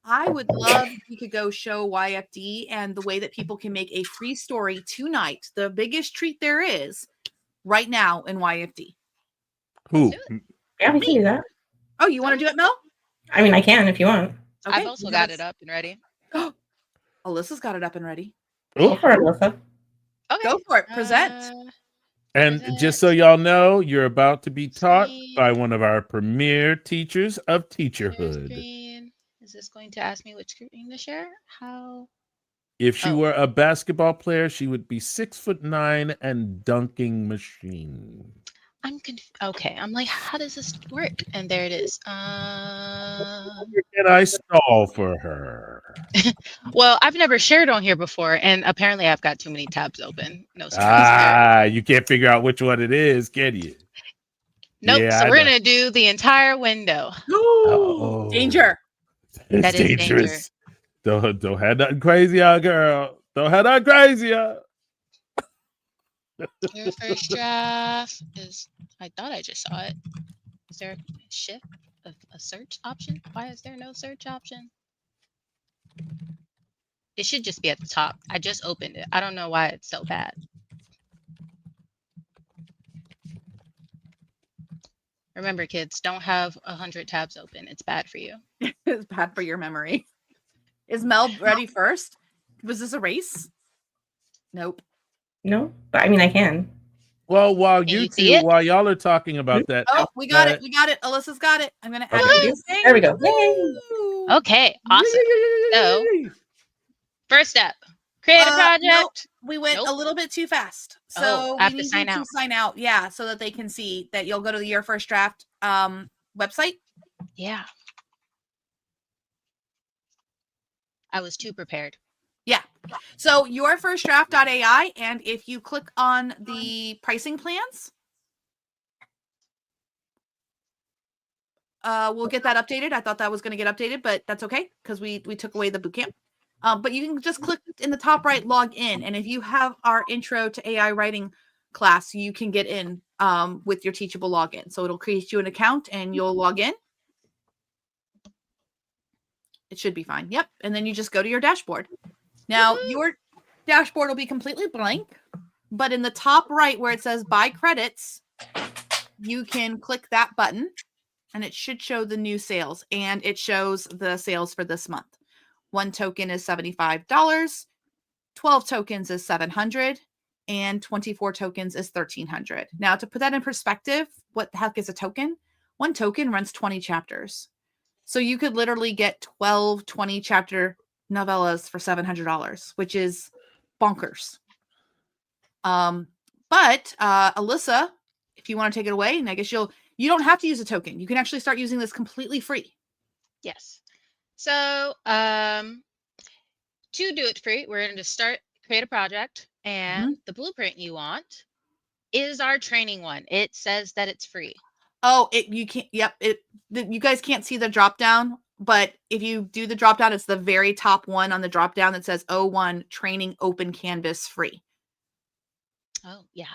I would love if we could go show YFD and the way that people can make a free story tonight. The biggest treat there is right now in YFD. Who? Yeah, we can do that. Oh, you want to do it, Mel? I mean, I can if you want. I've also got it up and ready. Alyssa's got it up and ready. Go for it, Alyssa. Okay. Go for it. Present. And just so y'all know, you're about to be taught by one of our premier teachers of teacherhood. Screen. Is this going to ask me which screen to share? How? If she were a basketball player, she would be 6'9" and dunking machine. I'm confused. Okay, I'm like, how does this work? And there it is. Can I stall for her? Well, I've never shared on here before, and apparently I've got too many tabs open. No surprise. You can't figure out which one it is, can you? Nope. Yeah, so we're gonna do the entire window. Oh, Danger. It's That is dangerous. Don't have nothing crazy out, girl. Don't have nothing crazy out. Your first draft is. I thought I just saw it. Is there a shift? A search option? Why is there no search option? It should just be at the top. I just opened it. I don't know why it's so bad. Remember, kids, don't have 100 tabs open. It's bad for you. It's bad for your memory. Is Mel ready first? Was this a race? Nope. No, but I mean, I can. Well, while Can you you see it? while y'all are talking about that, Oh, we got it. We got it. Alyssa's got it. I'm gonna add Okay. it. There we go. Yay. Okay, awesome. So, first step, create a project. Nope. We went Nope. a little bit too fast. So Oh, I have to sign out. sign out. Yeah, so that they can see that you'll go to your first draft website. Yeah. I was too prepared. Yeah. So your first draft.ai, and if you click on the pricing plans, we'll get that updated. I thought that was going to get updated, but that's okay because we took away the boot camp. But you can just click in the top right, log in. And if you have our intro to AI writing class, you can get in with your Teachable login. So it'll create you an account and you'll log in. It should be fine. Yep. And then you just go to your dashboard. Now, your dashboard will be completely blank, but in the top right where it says buy credits, you can click that button and it should show the new sales, and it shows the sales for this month. 1 token is $75, 12 tokens is $700, and 24 tokens is $1,300. Now, to put that in perspective, what the heck is a token? 1 token runs 20 chapters. So you could literally get 12 20 chapter novellas for $700, which is bonkers. But Alyssa, if you want to take it away, and I guess you don't have to use a token. You can actually start using this completely free. Yes. So to do it free, we're going to create a project, and the blueprint you want is our training one. It says that it's free. Oh, you can't. Yep. You guys can't see the drop down, but if you do the drop down, it's the very top one on the drop down that says 01 training open canvas free. Oh, yeah.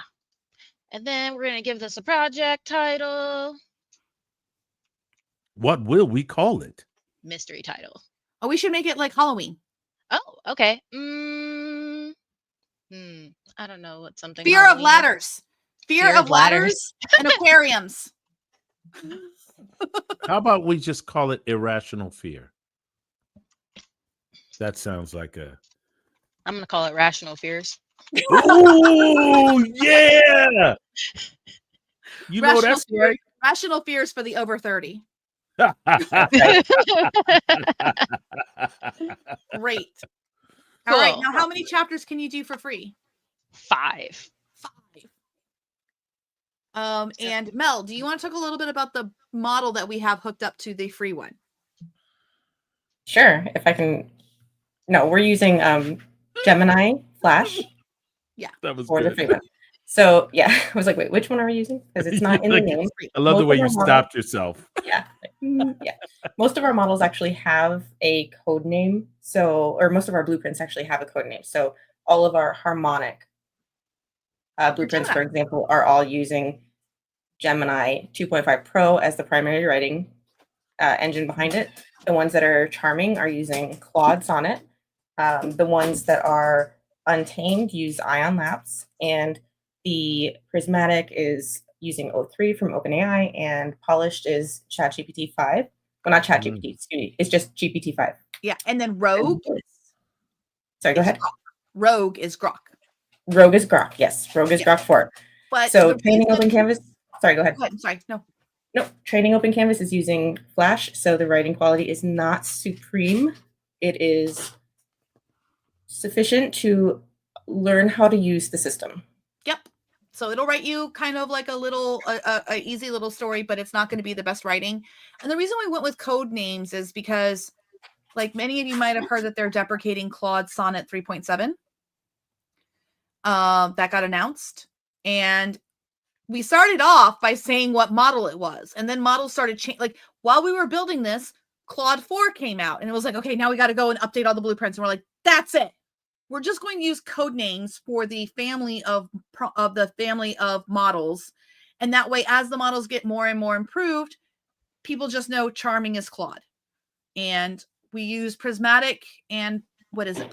And then we're going to give this a project title. What will we call it? Mystery title. Oh, we should make it like Halloween. Oh, okay. I don't know what something. Fear of ladders. Fear of ladders and aquariums. How about we just call it irrational fear? That sounds like a. I'm going to call it rational fears. Oh, yeah. You know that's right. Rational fears for the over 30. Great. All right. Now, how many chapters can you do for free? 5. And Mel, do you want to talk a little bit about the model that we have hooked up to the free one? Sure. If I can. No, we're using Gemini Flash. Yeah, that was for good. the free one. So yeah, I was like, wait, which one are we using? Because it's not in the name. I love the way you stopped yourself. Yeah. Yeah. Most of our models actually have a code name. Or most of our blueprints actually have a code name. So all of our harmonic blueprints, for example, are all using Gemini 2.5 Pro as the primary writing engine behind it. The ones that are charming are using Claude Sonnet. The ones that are untamed use Ion Labs, and the prismatic is using O3 from OpenAI, and polished is ChatGPT 5. Well, not ChatGPT, excuse me. It's just GPT 5. Yeah, and then Rogue. Sorry, go ahead. Rogue is Grok. Rogue is Grok. Yes, Rogue is Grok 4. But so training open canvas. Sorry, go ahead. Sorry, no. No, training open canvas is using Flash, so the writing quality is not supreme. It is sufficient to learn how to use the system. Yep. So it'll write you kind of like a little, a easy little story, but it's not going to be the best writing. And the reason we went with code names is because, like many of you might have heard, that they're deprecating Claude Sonnet 3.7. That got announced, and we started off by saying what model it was, and then models started changing. Like while we were building this, Claude 4 came out, and it was like, okay, now we got to go and update all the blueprints. And we're like, that's it. We're just going to use code names for the family of models, and that way, as the models get more and more improved, people just know charming is Claude. And we use prismatic and what is it?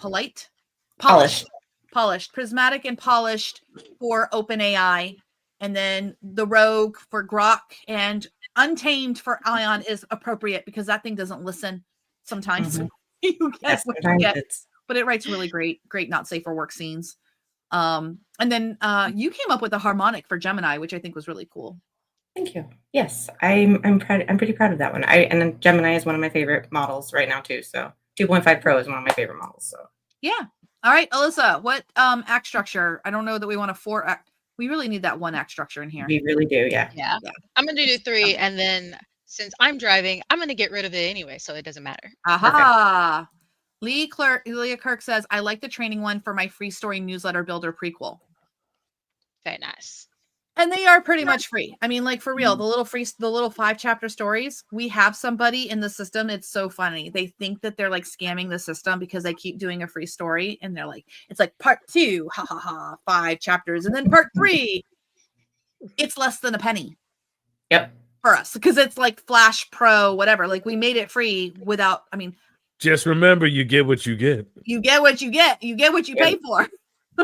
Polished, prismatic and polished for OpenAI, and then the Rogue for Grok, and untamed for Ion is appropriate because that thing doesn't listen sometimes. You get what you get, but it writes really great, not safe for work scenes. And then you came up with a harmonic for Gemini, which I think was really cool. Thank you. Yes, I'm proud. I'm pretty proud of that one. And Gemini is one of my favorite models right now too. So 2.5 Pro is one of my favorite models. So yeah. All right, Alyssa, what act structure? I don't know that we want a 4 act. We really need that 1 act structure in here. We really do, yeah. I'm gonna do 3, and then since I'm driving, I'm gonna get rid of it anyway, so it doesn't matter. Aha. Leah Kirk says, I like the training one for my free story newsletter builder prequel. Very nice. And they are pretty much free. I mean, like for real, the little 5-chapter stories, we have somebody in the system. It's so funny. They think that they're like scamming the system because they keep doing a free story and they're like, it's like part 2, ha ha ha, 5 chapters. And then part 3, it's less than a penny. Yep. For us, because it's like Flash Pro, whatever. Like we made it free without, I mean, just remember, you get what you get. You get what you get. You get what you pay for.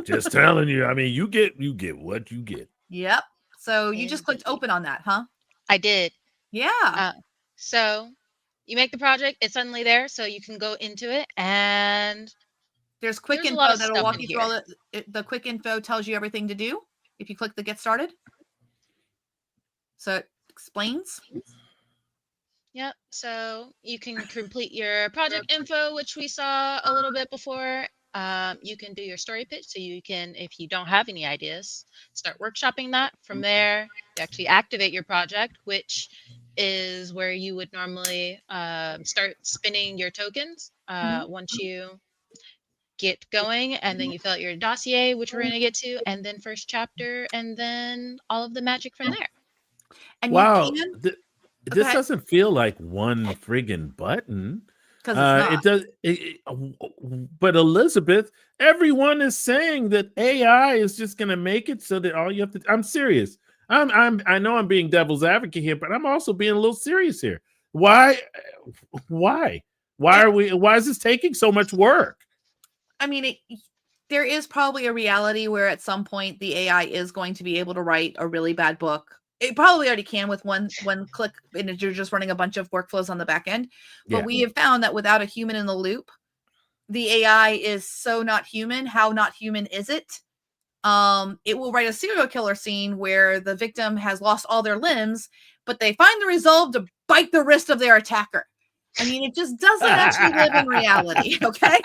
Just telling you. I mean, you get what you get. Yep. So you just clicked open on that, huh? I did. Yeah. So you make the project, it's suddenly there, so you can go into it, and there's quick a lot info of that'll stuff walk in you through all the quick info tells you everything to do if you click the get started. So it explains. Yep. So you can complete your project info, which we saw a little bit before. You can do your story pitch. So you can, if you don't have any ideas, start workshopping that. From there, you actually activate your project, which is where you would normally start spinning your tokens once you get going, and then you fill out your dossier, which we're going to get to, and then first chapter, and then all of the magic from there. And wow. you can... This doesn't feel like one friggin' button. Because it does. But Elizabeth, everyone is saying that AI is just going to make it so that all you have to. I'm serious. I know I'm being devil's advocate here, but I'm also being a little serious here. Why is this taking so much work? I mean, there is probably a reality where at some point the AI is going to be able to write a really bad book. It probably already can with one click, and you're just running a bunch of workflows on the back end. But we have found that without a human in the loop, the AI is so not human. How not human is it? It will write a serial killer scene where the victim has lost all their limbs, but they find the resolve to bite the wrist of their attacker. I mean, it just doesn't actually live in reality, okay?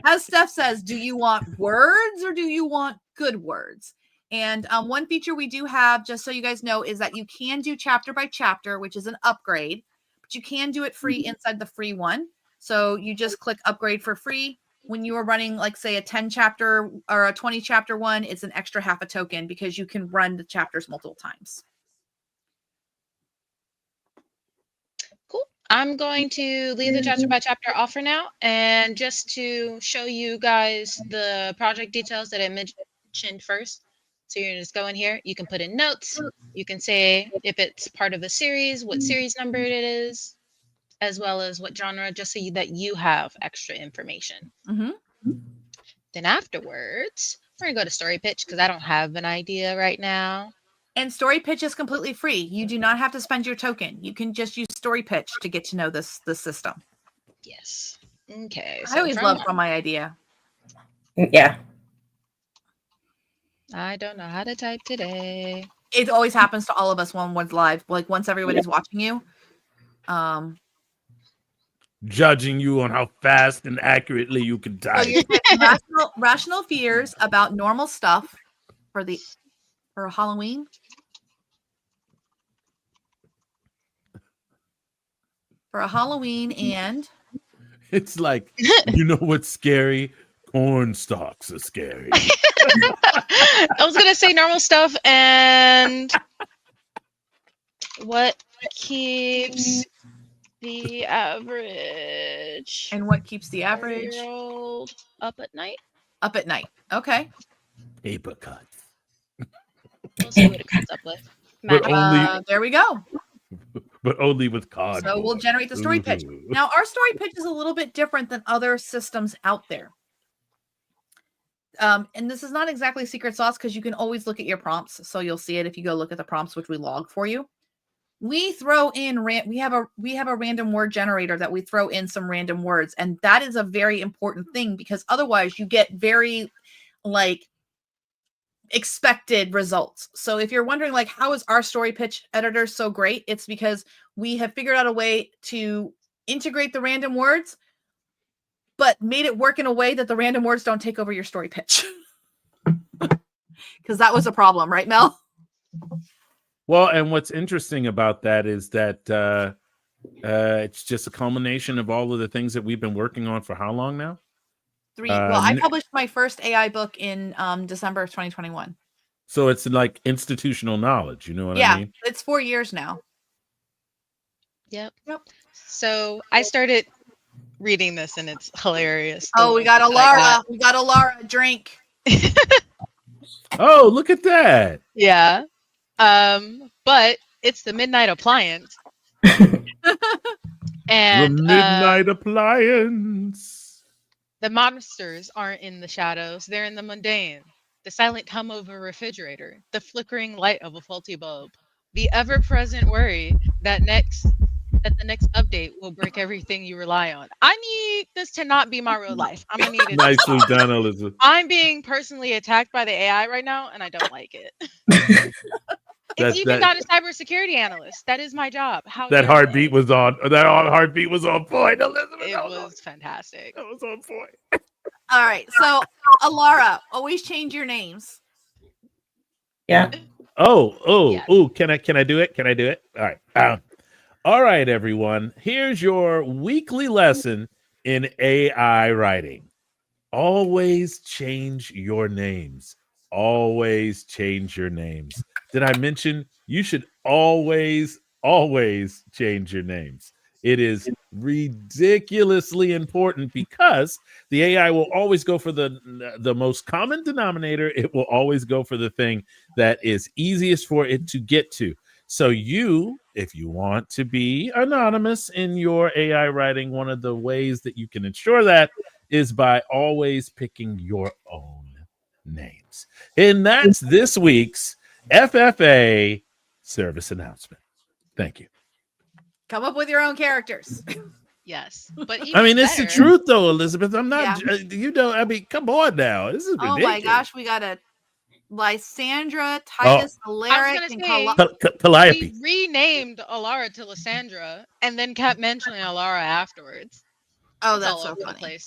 As Steph says, do you want words or do you want good words? And one feature we do have, just so you guys know, is that you can do chapter by chapter, which is an upgrade, but you can do it free inside the free one. So you just click upgrade for free. When you are running, like, say, a 10 chapter or a 20 chapter one, it's an extra half a token because you can run the chapters multiple times. Cool. I'm going to leave the chapter by chapter off for now. And just to show you guys the project details that I mentioned first. So you're just go in here. You can put in notes. You can say if it's part of a series, what series number it is, as well as what genre, just so that you have extra information. Then afterwards, we're going to go to story pitch because I don't have an idea right now. And story pitch is completely free. You do not have to spend your token. You can just use story pitch to get to know the system. Yes. Okay. So I always love from my idea. Yeah. I don't know how to type today. It always happens to all of us when one's live. Like once everybody's watching you. Judging you on how fast and accurately you can type. So rational fears about normal stuff for Halloween. For a Halloween, and it's like, you know what's scary? Corn stalks are scary. I was gonna say normal stuff and what keeps the average. And what keeps the average up at night? Up at night. Okay. Paper cuts. We'll see what it comes up with. There we go. But only with card. So we'll generate the story pitch. Now, our story pitch is a little bit different than other systems out there. And this is not exactly secret sauce because you can always look at your prompts. So you'll see it if you go look at the prompts, which we log for you. We throw in we have a random word generator that we throw in some random words, and that is a very important thing because otherwise you get very expected results. So if you're wondering how is our story pitch editor so great, it's because we have figured out a way to integrate the random words, but made it work in a way that the random words don't take over your story pitch. Because that was a problem, right, Mel? Well, and what's interesting about that is that it's just a culmination of all of the things that we've been working on for how long now? I published my first AI book in December of 2021. So it's like institutional knowledge. You know what I mean? It's 4 years now. Yep. So I started reading this and it's hilarious. Oh, we got Alara. We got Alara. Drink. Oh, look at that. Yeah. But it's the Midnight Appliance. And the Midnight Appliance. The monsters aren't in the shadows, they're in the mundane. The silent hum of a refrigerator, the flickering light of a faulty bulb, the ever-present worry that the next update will break everything you rely on. I need this to not be my real life. I'm gonna need it. Nicely done, Elizabeth. I'm being personally attacked by the AI right now, and I don't like it. It's even got a cybersecurity analyst. That is my job. That heartbeat was on. That heartbeat was on point, Elizabeth. It was fantastic. That was on point. All right, so Alara, always change your names. Yeah. Oh! Can I do it? Can I do it? All right. All right, everyone. Here's your weekly lesson in AI writing. Always change your names. Always change your names. Did I mention you should always change your names? It is ridiculously important because the AI will always go for the most common denominator. It will always go for the thing that is easiest for it to get to. So you, if you want to be anonymous in your AI writing, one of the ways that you can ensure that is by always picking your own names. And that's this week's FFA service announcement. Thank you. Come up with your own characters. Yes, but I mean, it's the truth, though, Elizabeth. I'm not. Yeah. I mean, come on now. This is ridiculous. Oh my gosh, we got a Lysandra, Titus, Alaric, and Calliope. We renamed Alara to Lysandra and then kept mentioning Alara afterwards. Oh, that's so funny.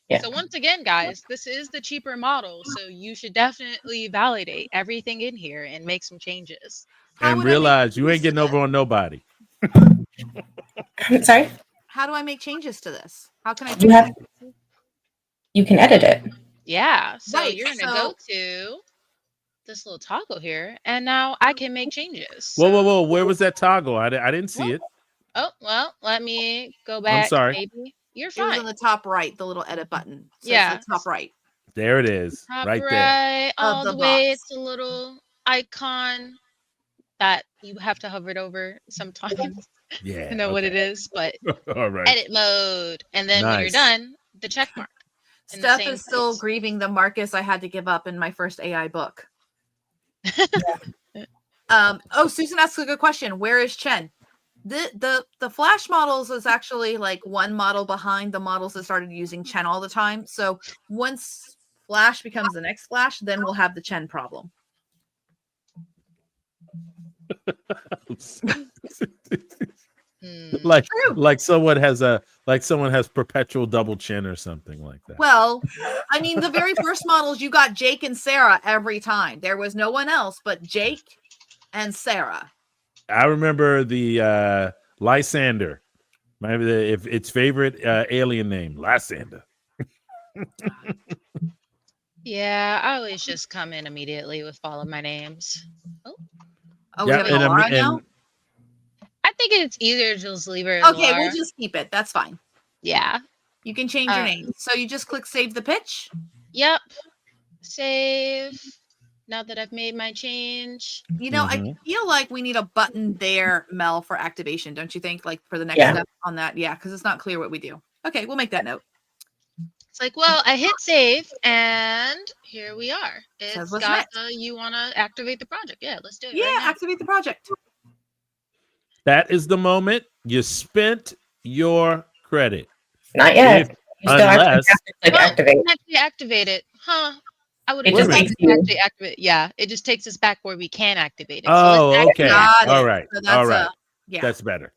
Yeah. So once again, guys, this is the cheaper model, so you should definitely validate everything in here and make some changes. And realize you ain't getting over on nobody. Sorry? How do I make changes to this? How can I you can edit it. Yeah. So Right, you're gonna go to this little toggle here, and now I can make changes. Whoa. Where was that toggle? I didn't see it. Oh, well, let me go back. I'm sorry. Maybe. You're It was fine. on the top right, the little edit button. So Yeah. it's the top right. There it is. Top right there. all Of the the way. box. It's a little icon that you have to hover it over sometimes Yeah. to know what it is, but All right. edit mode. And then when you're Nice. done, the check mark. in the Steph same is still place. grieving the Marcus I had to give up in my first AI book. Susan asks a good question. Where is Chen? The Flash models is actually like one model behind the models that started using Chen all the time. So once Flash becomes the next Flash, then we'll have the Chen problem. like someone has perpetual double chin or something like that. Well, I mean, the very first models, you got Jake and Sarah every time. There was no one else but Jake and Sarah. I remember the Lysander. Maybe if its favorite alien name, Lysander. Yeah, I always just come in immediately with all of my names. Oh, we have an Alara now? I think it's easier to just leave it. Okay, we'll just keep it. That's fine. Yeah. You can change your name. So you just click save the pitch. Yep. Save. Now that I've made my change. You know, I feel like we need a button there, Mel, for activation, don't you think? Like for the next step on that. Yeah, because it's not clear what we do. Okay, we'll make that note. It's like, well, I hit save and here we are. It's got you want to activate the project. Yeah, let's do it. Yeah, activate the project. That is the moment you spent your credit. Not yet. Unless activate. Actually activate it. Huh. I would have just just makes you actually activate. Yeah, it just takes us back where we can activate it. Oh, let's okay. Got it. All right. So All right. Yeah. That's better.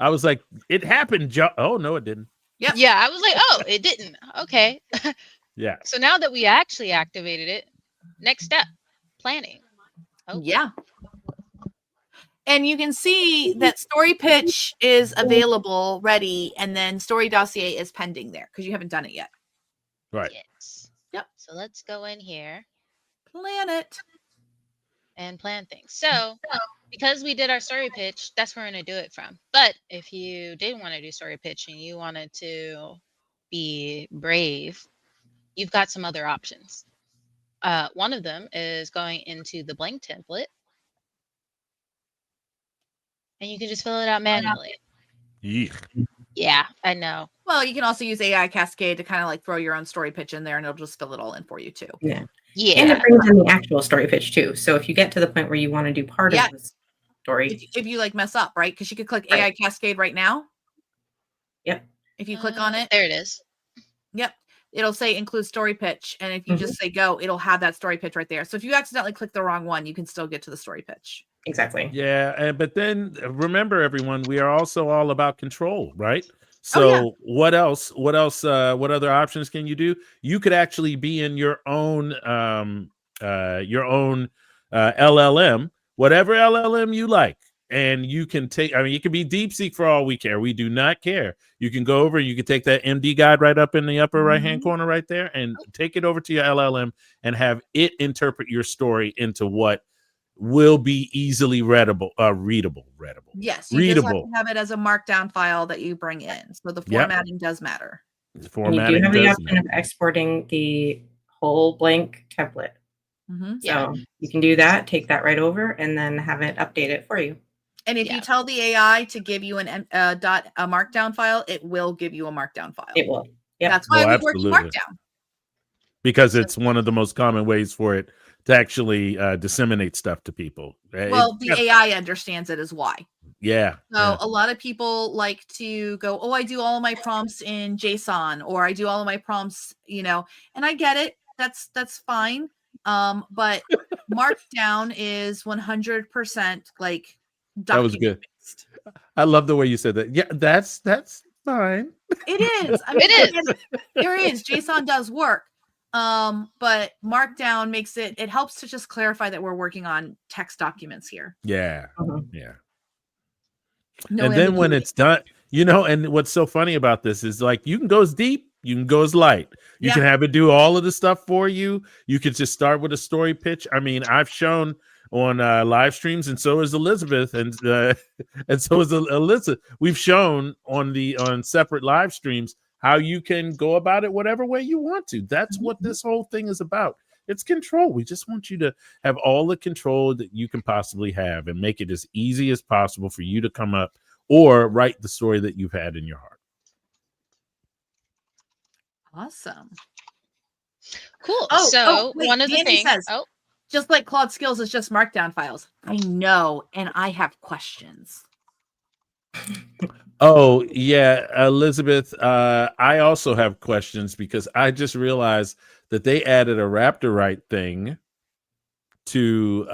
I was like, it happened. Oh, no, it didn't. Yep. Yeah, I was like, oh, it didn't. Okay. Yeah. So now that we actually activated it, next step, planning. Oh. Yeah. And you can see that story pitch is available, ready, and then story dossier is pending there because you haven't done it yet. Right. So let's go in here Plan it. and plan things. So because we did our story pitch, that's where we're going to do it from. But if you didn't want to do story pitch and you wanted to be brave, you've got some other options. One of them is going into the blank template, and you can just fill it out manually. Yeah. Yeah, I know. Well, you can also use AI Cascade to kind of like throw your own story pitch in there, and it'll just fill it all in for you too. Yeah. And Yeah. it brings in the actual story pitch too. So if you get to the point where you want to do part Yeah. of the story, If you like mess up, right? Because you could click Right. AI Cascade right now. Yep. If you click on it, There it is. yep, it'll say include story pitch, and if you just say go, it'll have that story pitch right there. So if you accidentally click the wrong one, you can still get to the story pitch. Exactly. Yeah, but then remember, everyone, we are also all about control, right? So what else? What other options can you do? You could actually be in your own LLM, whatever LLM you like. And you can take, I mean, it could be DeepSeek for all we care. We do not care. You can go over, you can take that MD guide right up in the upper right-hand corner right there and take it over to your LLM and have it interpret your story into what will be easily readable. Yes, you readable. just have to have it as a markdown file that you bring in. So the formatting does matter. And you Formatting do have the does option of exporting the whole blank template. Mhm. So you can do that, take that right over, and then have it update it for you. And if you tell the AI to give you a markdown file, it will give you a markdown file. It will. Yeah. That's why Oh, we work in absolutely. markdown. Because it's one of the most common ways for it to actually disseminate stuff to people. Well, the AI understands it as why. Yeah. So a lot of people like to go, oh, I do all of my prompts in JSON, or I do all of my prompts, you know, and I get it. That's fine. But markdown is 100% like that was good. based. I love the way you said that. Yeah, that's fine. It is. I mean, It is. There is. JSON does work. But markdown makes it helps to just clarify that we're working on text documents here. Yeah. Mhm. Yeah. No And then when ambiguity. it's done, you know, and what's so funny about this is like you can go as deep, you can go as light. You can have it do all of the stuff for you. You could just start with a story pitch. I mean, I've shown on live streams, and so is Elizabeth, and so is Alyssa. We've shown on separate live streams how you can go about it whatever way you want to. That's what this whole thing is about. It's control. We just want you to have all the control that you can possibly have and make it as easy as possible for you to come up or write the story that you've had in your heart. Awesome. Cool. Wait, one of the Danny things. says, just like Claude Skills is just markdown files. I know, and I have questions. Oh, yeah, Elizabeth, I also have questions because I just realized that they added a Raptor Write thing to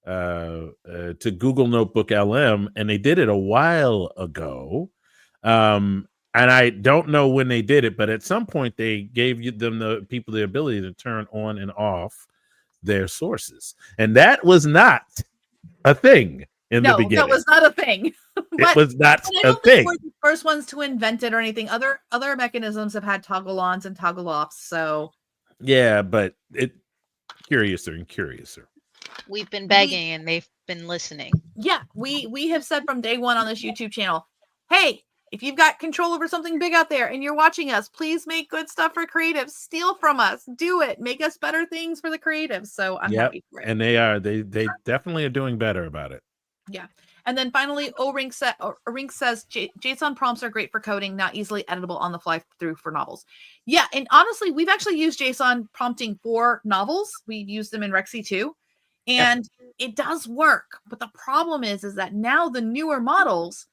Google Notebook LM, and they did it a while ago. And I don't know when they did it, but at some point they gave the people the ability to turn on and off their sources. And that was not a thing in the beginning. That was not a thing. It was not a think thing. we're the first ones to invent it or anything. Other mechanisms have had toggle ons and toggle offs. So yeah, but it curiouser and curiouser. We've been begging and they've been listening. Yeah, we have said from day one on this YouTube channel, hey, if you've got control over something big out there and you're watching us, please make good stuff for creatives. Steal from us. Do it. Make us better things for the creatives. So I'm happy for it. And they definitely are doing better about it. Yeah. And then finally, O-Rink says JSON prompts are great for coding, not easily editable on the fly through for novels. Yeah, and honestly, we've actually used JSON prompting for novels. We've used them in Rexy too. And it does work. But the problem is that now the newer models,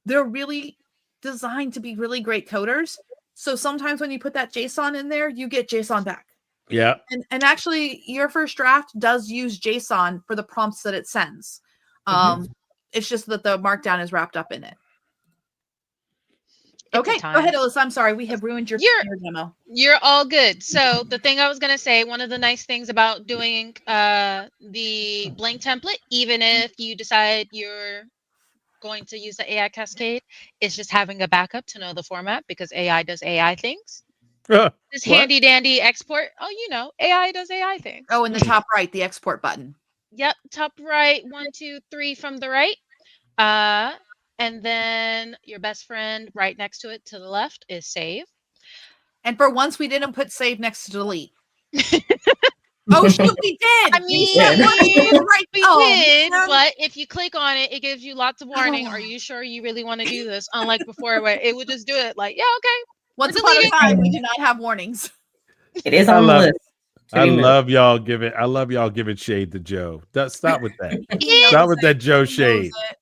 they're really designed to be really great coders. So sometimes when you put that JSON in there, you get JSON back. Yeah. And actually, your first draft does use JSON for the prompts that it sends. It's just that the markdown is wrapped up in it. Okay, go ahead, Alyssa. I'm sorry. We have ruined your demo. You're all good. So the thing I was going to say, one of the nice things about doing the blank template, even if you decide you're going to use the AI Cascade, is just having a backup to know the format, because AI does AI things. This What? handy dandy export. Oh, AI does AI things. Oh, in the top right, the export button. Yep, top right, 1, 2, 3 from the right. And then your best friend right next to it to the left is save. And for once, we didn't put save next to delete. Oh shoot, we did. I mean, Right. we Oh, did, man. but if you click on it, it gives you lots of warning. Are you sure you really want to do this? Unlike before, where it would just do it like, yeah, okay. Once We're upon a deleting. time, we did not have warnings. It is I on the love- list. I love y'all giving shade to Joe. Stop with that. He Stop knows with it. that Joe He knows shade. it.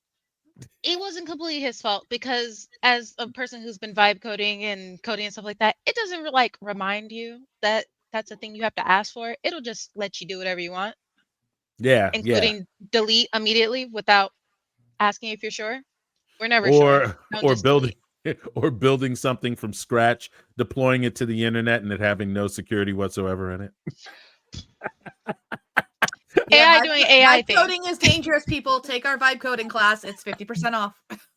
It wasn't completely his fault because as a person who's been vibe coding and coding and stuff like that, it doesn't like remind you that that's a thing you have to ask for. It'll just let you do whatever you want, Yeah, including delete immediately without asking if you're sure. We're never yeah. sure. Don't Or just building delete. or building something from scratch, deploying it to the internet, and it having no security whatsoever in it. AI doing AI vibe things. coding is dangerous. People take our vibe coding class. It's 50% off.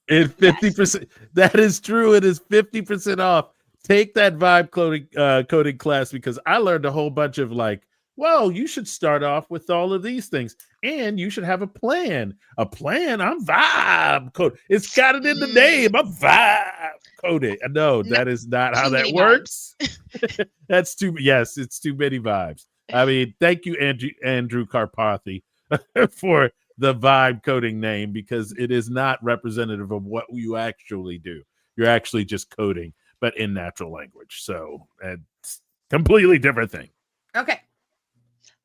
It's 50%. That is true. It is 50% off. Take that vibe coding class because I learned a whole bunch of well, you should start off with all of these things, and you should have a plan. A plan. I'm vibe code. It's got it in the name. I'm vibe coding. No, that is not how that works. That's too. Yes, it's too many vibes. I mean, thank you, Andrew Karpathy, for the vibe coding name because it is not representative of what you actually do. You're actually just coding, but in natural language. So it's completely different thing. Okay.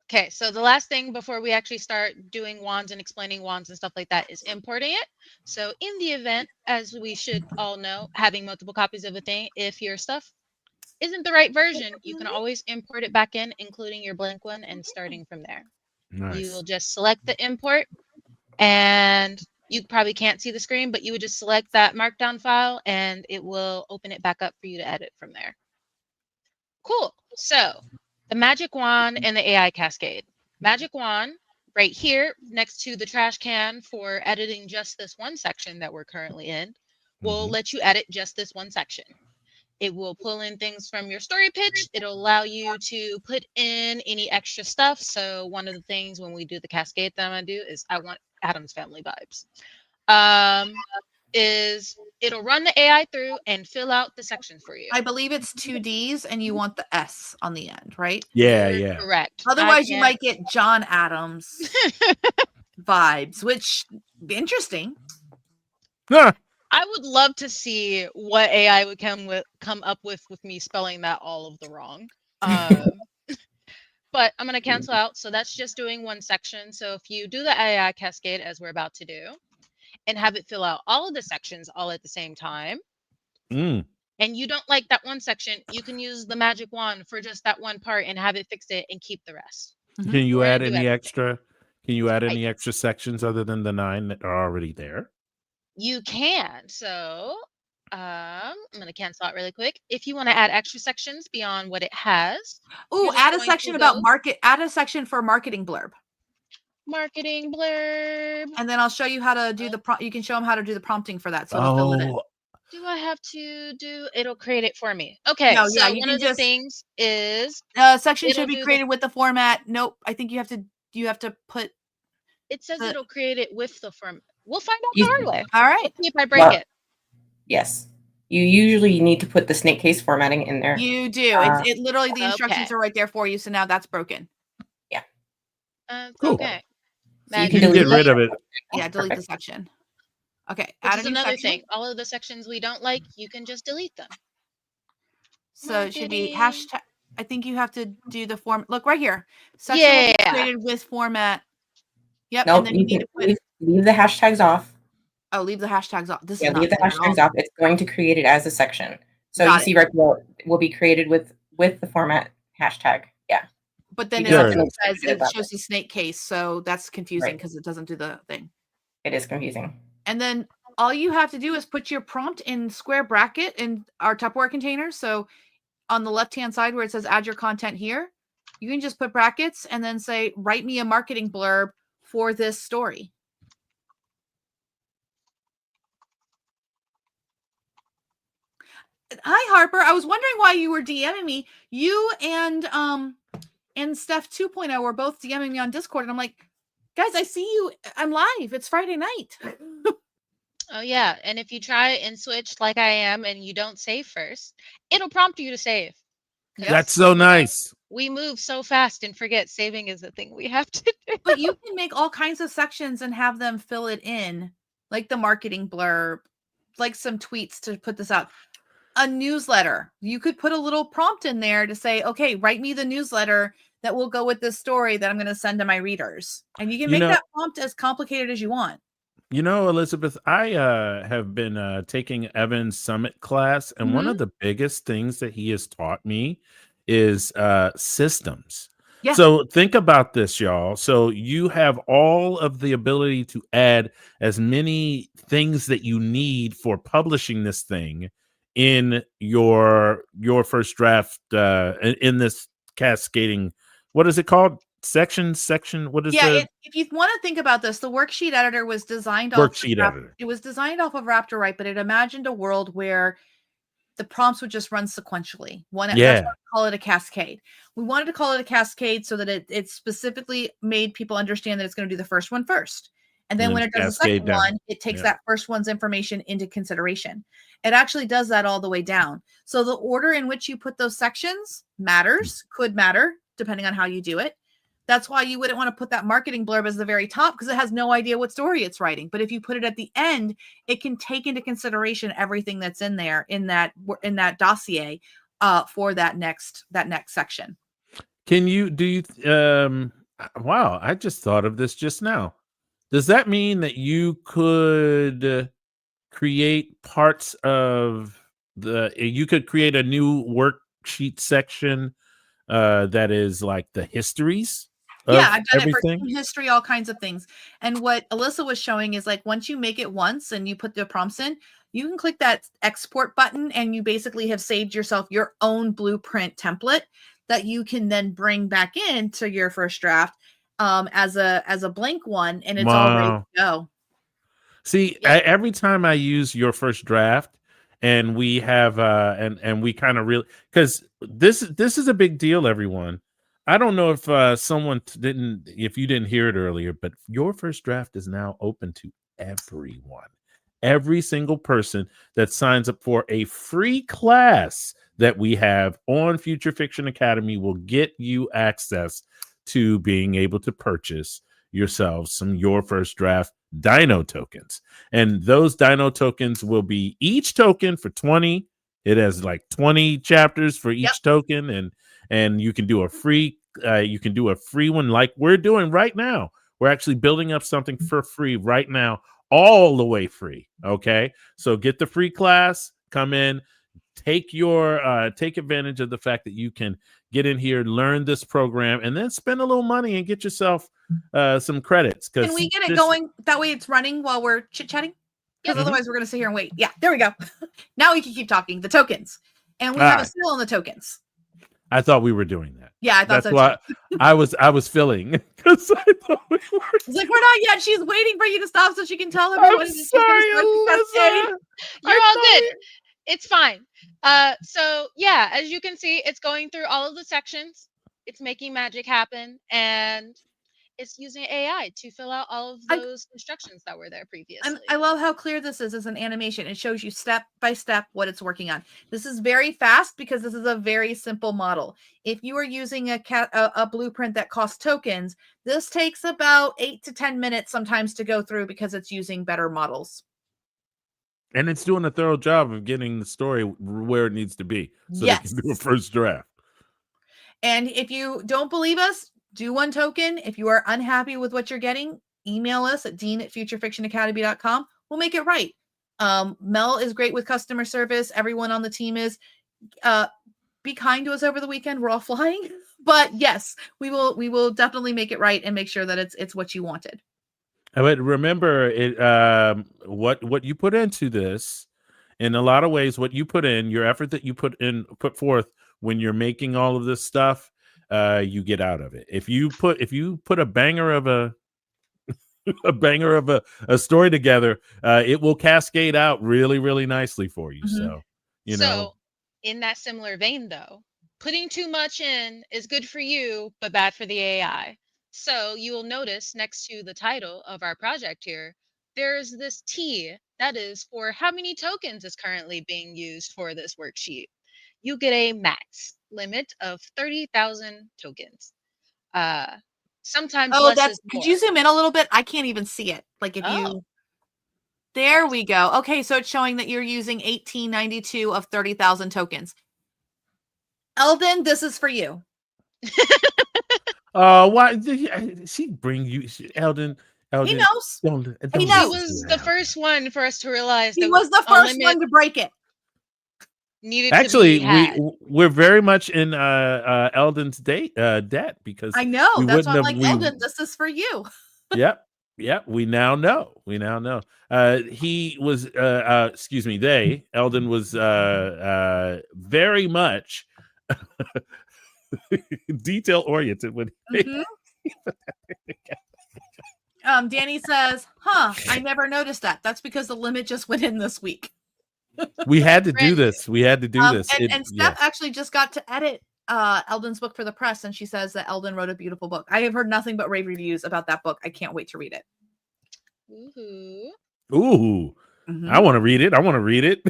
Okay, so the last thing before we actually start doing wands and explaining wands and stuff like that is importing it. So in the event, as we should all know, having multiple copies of a thing, if your stuff isn't the right version, you can always import it back in, including your blank one, and starting from there. Nice. You will just select the import, and you probably can't see the screen, but you would just select that markdown file, and it will open it back up for you to edit from there. Cool. So the magic wand and the AI cascade. Magic wand right here next to the trash can for editing just this one section that we're currently in will let you edit just this one section. It will pull in things from your story pitch. It'll allow you to put in any extra stuff. So one of the things when we do the cascade that I'm gonna do is I want Adam's family vibes. Is it'll run the AI through and fill out the sections for you. I believe it's 2 Ds and you want the S on the end, right? Yeah, You're yeah. correct. Otherwise, you might get John Adams vibes, which interesting. Huh. I would love to see what AI would come up with me spelling that all of the wrong. But I'm going to cancel out. So that's just doing one section. So if you do the AI cascade as we're about to do and have it fill out all of the sections all at the same time, and you don't like that one section, you can use the magic wand for just that one part and have it fix it and keep the rest. Can you add any everything. extra? Can you add any extra sections other than the 9 that are already there? You can. So I'm going to cancel out really quick. If you want to add extra sections beyond what it has. Ooh, add a section about add a section for marketing blurb. Marketing blurb. And then I'll show you how to do you can show them how to do the prompting for that. So it'll fill it in. Do I have to do it'll create it for me? Okay, no, so one of the things is section should be created with the format. Nope. I think you have to put it says it'll create it with the format. We'll find out the hard way. All right. Let's see if I break it. Yes. You usually need to put the snake case formatting in there. You do. It literally the instructions are right there for you. So now that's broken. Yeah. Cool. Okay. So you can get rid of it. Yeah, delete the section. Okay. Add another thing. All of the sections we don't like, you can just delete them. So it should be hashtag. I think you have to do the form. Look right here. Section will be created with format. Yep. Nope, and then you need to put leave the hashtags off. Oh, leave the hashtags off. This is leave the hashtags off. It's going to create it as a section. So you see right below will be created with the format hashtag. Yeah. But then it shows the snake case. So that's confusing because it doesn't do the thing. It is confusing. And then all you have to do is put your prompt in square bracket in our Tupperware container. So on the left-hand side where it says add your content here, you can just put brackets and then say, write me a marketing blurb for this story. Hi, Harper. I was wondering why you were DMing me. You and Steph 2.0 were both DMing me on Discord, and I'm like, guys, I see you. I'm live. It's Friday night. Oh yeah, and if you try and switch like I am and you don't save first, it'll prompt you to save. Yep. That's so nice. We move so fast and forget saving is the thing we have to do. But you can make all kinds of sections and have them fill it in, like the marketing blurb, like some tweets to put this out. A newsletter. You could put a little prompt in there to say, okay, write me the newsletter that will go with this story that I'm going to send to my readers. And you can make that prompt as complicated as you want. You know, Elizabeth, I have been taking Evan's summit class, and one of the biggest things that he has taught me is systems. Yeah. So think about this, y'all. So you have all of the ability to add as many things that you need for publishing this thing in your first draft in this cascading. What is it called? Section. What is if you want to think about this, the worksheet editor was designed off it was designed off of Raptor, but it imagined a world where the prompts would just run sequentially. That's why we call it a cascade. We wanted to call it a cascade so that it specifically made people understand that it's going to do the first one first. And then when it does the second one, it takes that first one's information into consideration. It actually does that all the way down. So the order in which you put those sections could matter, depending on how you do it. That's why you wouldn't want to put that marketing blurb as the very top, because it has no idea what story it's writing. But if you put it at the end, it can take into consideration everything that's in there in that dossier for that next section. Wow, I just thought of this just now. Does that mean that you could create parts of you could create a new worksheet section that is like the histories? Yeah, I've done it for history, all kinds of things. And what Alyssa was showing is like once you make it once and you put the prompts in, you can click that export button and you basically have saved yourself your own blueprint template that you can then bring back into your first draft as a blank one, and it's all ready to go. See, every time I use your first draft, and we have and we kind of really, because this is a big deal, everyone. I don't know if if you didn't hear it earlier, but your first draft is now open to everyone. Every single person that signs up for a free class that we have on Future Fiction Academy will get you access to being able to purchase yourselves some Your First Draft Dino tokens. And those Dino tokens will be each token for 20. It has like 20 chapters for each token, and you can do a free one like we're doing right now. We're actually building up something for free right now, all the way free. Okay, so get the free class, come in, take advantage of the fact that you can get in here, learn this program, and then spend a little money and get yourself some credits. Can we get it going? That way it's running while we're chit-chatting? Because otherwise we're going to sit here and wait. Yeah, there we go. Now we can keep talking. The tokens. And we have a sale on the tokens. I thought we were doing that. Yeah, I thought that's why I was filling, because I thought we were. It's like, we're not yet. She's waiting for you to stop so she can tell everyone. I'm sorry, Alyssa. You're all good. It's fine. So yeah, as you can see, it's going through all of the sections. It's making magic happen, and it's using AI to fill out all of those instructions that were there previously. I love how clear this is as an animation. It shows you step by step what it's working on. This is very fast because this is a very simple model. If you are using a blueprint that costs tokens, this takes about 8 to 10 minutes sometimes to go through because it's using better models. And it's doing a thorough job of getting the story where it needs to be, so they can do a first draft. And if you don't believe us, do one token. If you are unhappy with what you're getting, email us at dean@futurefictionacademy.com. We'll make it right. Mel is great with customer service. Everyone on the team is. Be kind to us over the weekend. We're all flying. But yes, we will definitely make it right and make sure that it's what you wanted. But remember, what you put into this, in a lot of ways, what you put in, your effort that you put forth when you're making all of this stuff, you get out of it. If you put a banger of a story together, it will cascade out really, really nicely for you. So in that similar vein, though, putting too much in is good for you, but bad for the AI. So you will notice next to the title of our project here, there's this T that is for how many tokens is currently being used for this worksheet. You get a max limit of 30,000 tokens. Sometimes Oh, less is could more. you zoom in a little bit? I can't even see it. Like if Oh. There Yes. we go. Okay, so it's showing that you're using 1892 of 30,000 tokens. Eldon, this is for you. Why she bring you, Eldon? He knows. Don't He He knows. was the first one for us to realize He that was the a first limit one to break it. needed Actually, to be had. we're very much in Eldon's debt because I know. we That's why wouldn't I'm have like, Eldon, this is for you. Yep. We now know. He was excuse me, Eldon was very much detail oriented when Mhm. Danny says, I never noticed that. That's because the limit just went in this week. we had to do Brand new. this. We had to do this. And Steph actually just got to edit Eldon's book for the press, and she says that Eldon wrote a beautiful book. I have heard nothing but rave reviews about that book. I can't wait to read it. Woohoo. Ooh, Mhm. I want to read it.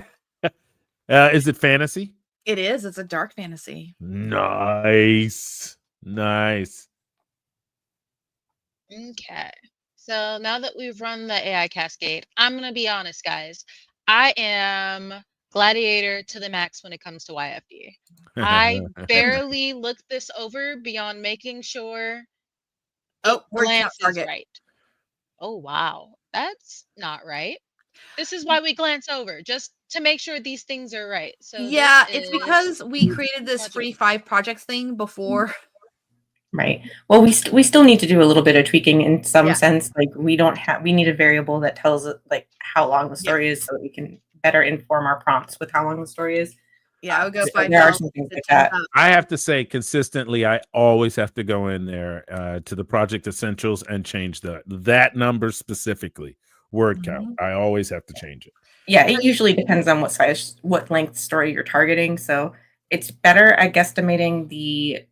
Is it fantasy? It is. It's a dark fantasy. Nice. Okay. So now that we've run the AI cascade, I'm going to be honest, guys. I am gladiator to the max when it comes to YFD. I barely looked this over beyond making sure it word count glances target. right. Oh, wow. That's not right. This is why we glance over, just to make sure these things are right. So Yeah, this it's is because we created this project. free 5 projects thing before. Right. Well, we still need to do a little bit of tweaking in some Yeah. sense. Like we need a variable that tells it like how long the story is, so that we can better inform our prompts with how long the story is. Yeah, I would go So 5,000 there are some things to like that. 10,000. I have to say, consistently, I always have to go in there to the project essentials and change that number specifically, word count. I always have to change it. Yeah, it usually depends on what length story you're targeting. So it's better at guesstimating the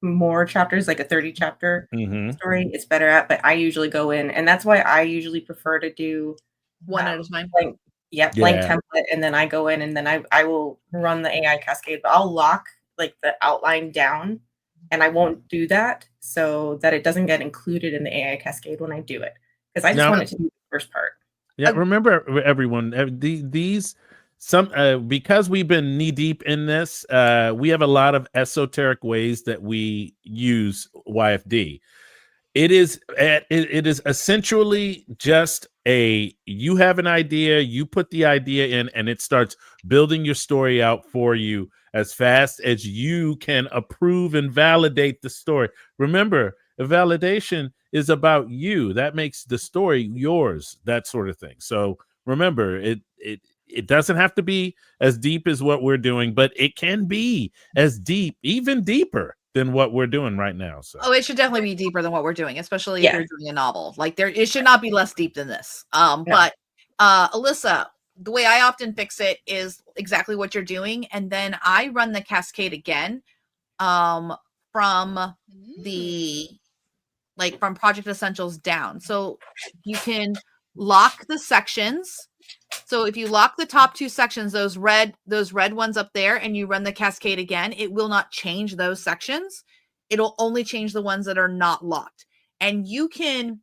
more chapters, like a 30 chapter story. It's better at, but I usually go in, and that's why I usually prefer to do one at a time. Blank template, and then I go in, and then I will run the AI cascade, but I'll lock like the outline down, and I won't do that so that it doesn't get included in the AI cascade when I do it, because I just want it to be the first part. Yeah, remember everyone, these because we've been knee deep in this, we have a lot of esoteric ways that we use YFD. It is essentially just you have an idea, you put the idea in, and it starts building your story out for you as fast as you can approve and validate the story. Remember, the validation is about you. That makes the story yours, that sort of thing. So remember, it doesn't have to be as deep as what we're doing, but it can be as deep, even deeper than what we're doing right now. So it should definitely be deeper than what we're doing, especially if you're doing a novel. Like it should not be less deep than this. But Alyssa, the way I often fix it is exactly what you're doing, and then I run the cascade again from from Project Essentials down. So you can lock the sections. So if you lock the top 2 sections, those red ones up there, and you run the cascade again, it will not change those sections. It'll only change the ones that are not locked. And you can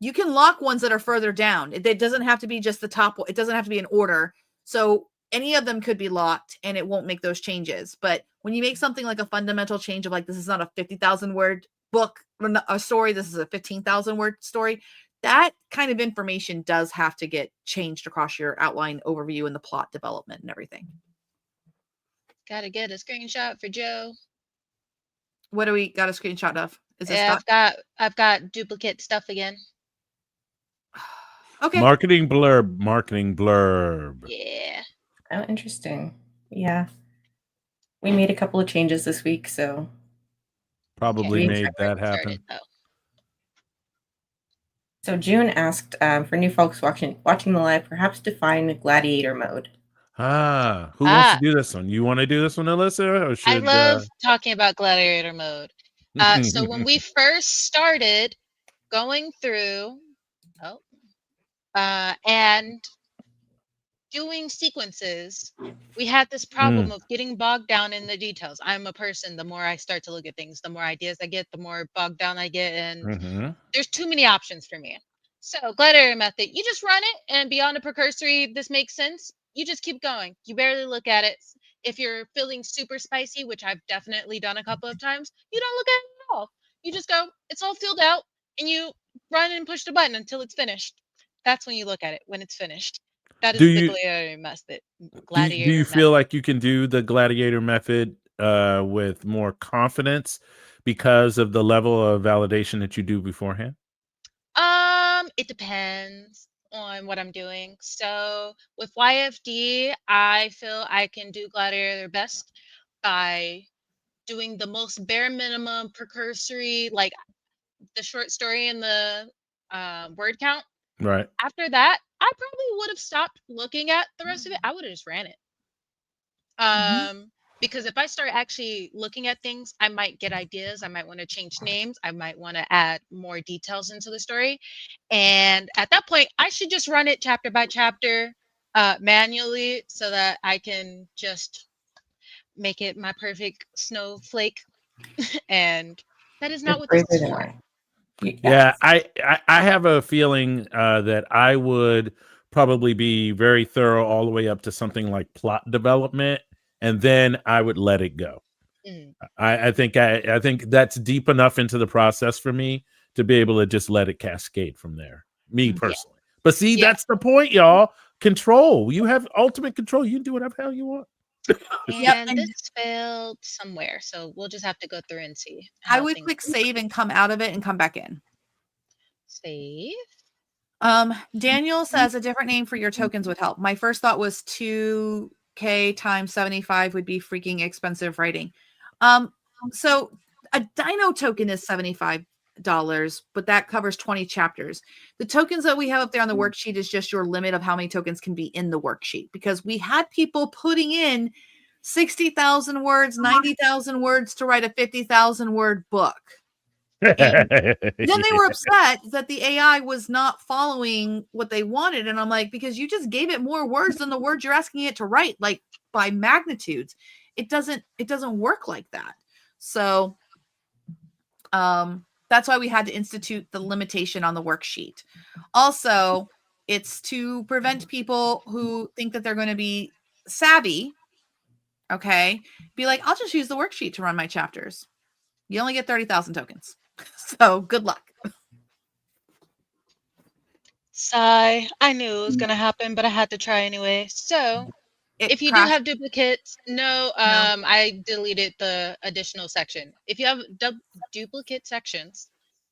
lock ones that are further down. It doesn't have to be just the top. It doesn't have to be in order. So any of them could be locked and it won't make those changes. But when you make something like a fundamental change of like, this is not a 50,000 word book, a story, this is a 15,000 word story, that kind of information does have to get changed across your outline overview and the plot development and everything. Gotta get a screenshot for Joe. What do we got a screenshot of? Is this I've got duplicate stuff again. Okay. Marketing blurb. Yeah. Oh, interesting. Yeah. We made a couple of changes this week, so probably made that happen. So June asked for new folks watching the live, perhaps define gladiator mode. Who wants to Ah, do this one? You want to do this one, Alyssa, or I should? love talking about gladiator mode. So when we first started going through, and doing sequences, we had this problem of getting bogged down in the details. I'm a person, the more I start to look at things, the more ideas I get, the more bogged down I get, and there's too many options for me. So gladiator method, you just run it, and beyond a precursory, this makes sense. You just keep going. You barely look at it. If you're feeling super spicy, which I've definitely done a couple of times, you don't look at it at all. You just go, it's all filled out, and you run and push the button until it's finished. That's when you look at it, when it's finished. That Do is the you gladiator method. do you feel like you can do the gladiator method with more confidence because of the level of validation that you do beforehand? It depends on what I'm doing. So with YFD, I feel I can do gladiator best by doing the most bare minimum precursory, like the short story and the word count. Right. After that, I probably would have stopped looking at the rest of it. I would have just ran it. Because if I start actually looking at things, I might get ideas. I might want to change names. I might want to add more details into the story. And at that point, I should just run it chapter by chapter manually so that I can just make it my perfect snowflake. And that is not You're what this braver is than for. I. Yeah, I have a feeling that I would probably be very thorough all the way up to something like plot development, and then I would let it go. Mm. I think that's deep enough into the process for me to be able to just let it cascade from there. Me personally. But see, Yeah. that's the point, y'all. Control. You have ultimate control. You can do whatever hell you want. And this failed somewhere, so we'll just have to go through and see. I would click save and come out of it and come back in. Save. Daniel says a different name for your tokens would help. My first thought was 2K times 75 would be freaking expensive writing. So a dino token is $75, but that covers 20 chapters. The tokens that we have up there on the worksheet is just your limit of how many tokens can be in the worksheet, because we had people putting in 60,000 words, 90,000 words to write a 50,000 word book. And then they were upset that the AI was not following what they wanted. And I'm like, because you just gave it more words than the words you're asking it to write, like by magnitudes. It doesn't work like that. So that's why we had to institute the limitation on the worksheet. Also, it's to prevent people who think that they're going to be savvy. Okay. Be like, I'll just use the worksheet to run my chapters. You only get 30,000 tokens. So good luck. Sigh. I knew it was going to happen, but I had to try anyway. So if you do have duplicates, no, I deleted the additional section. If you have duplicate sections,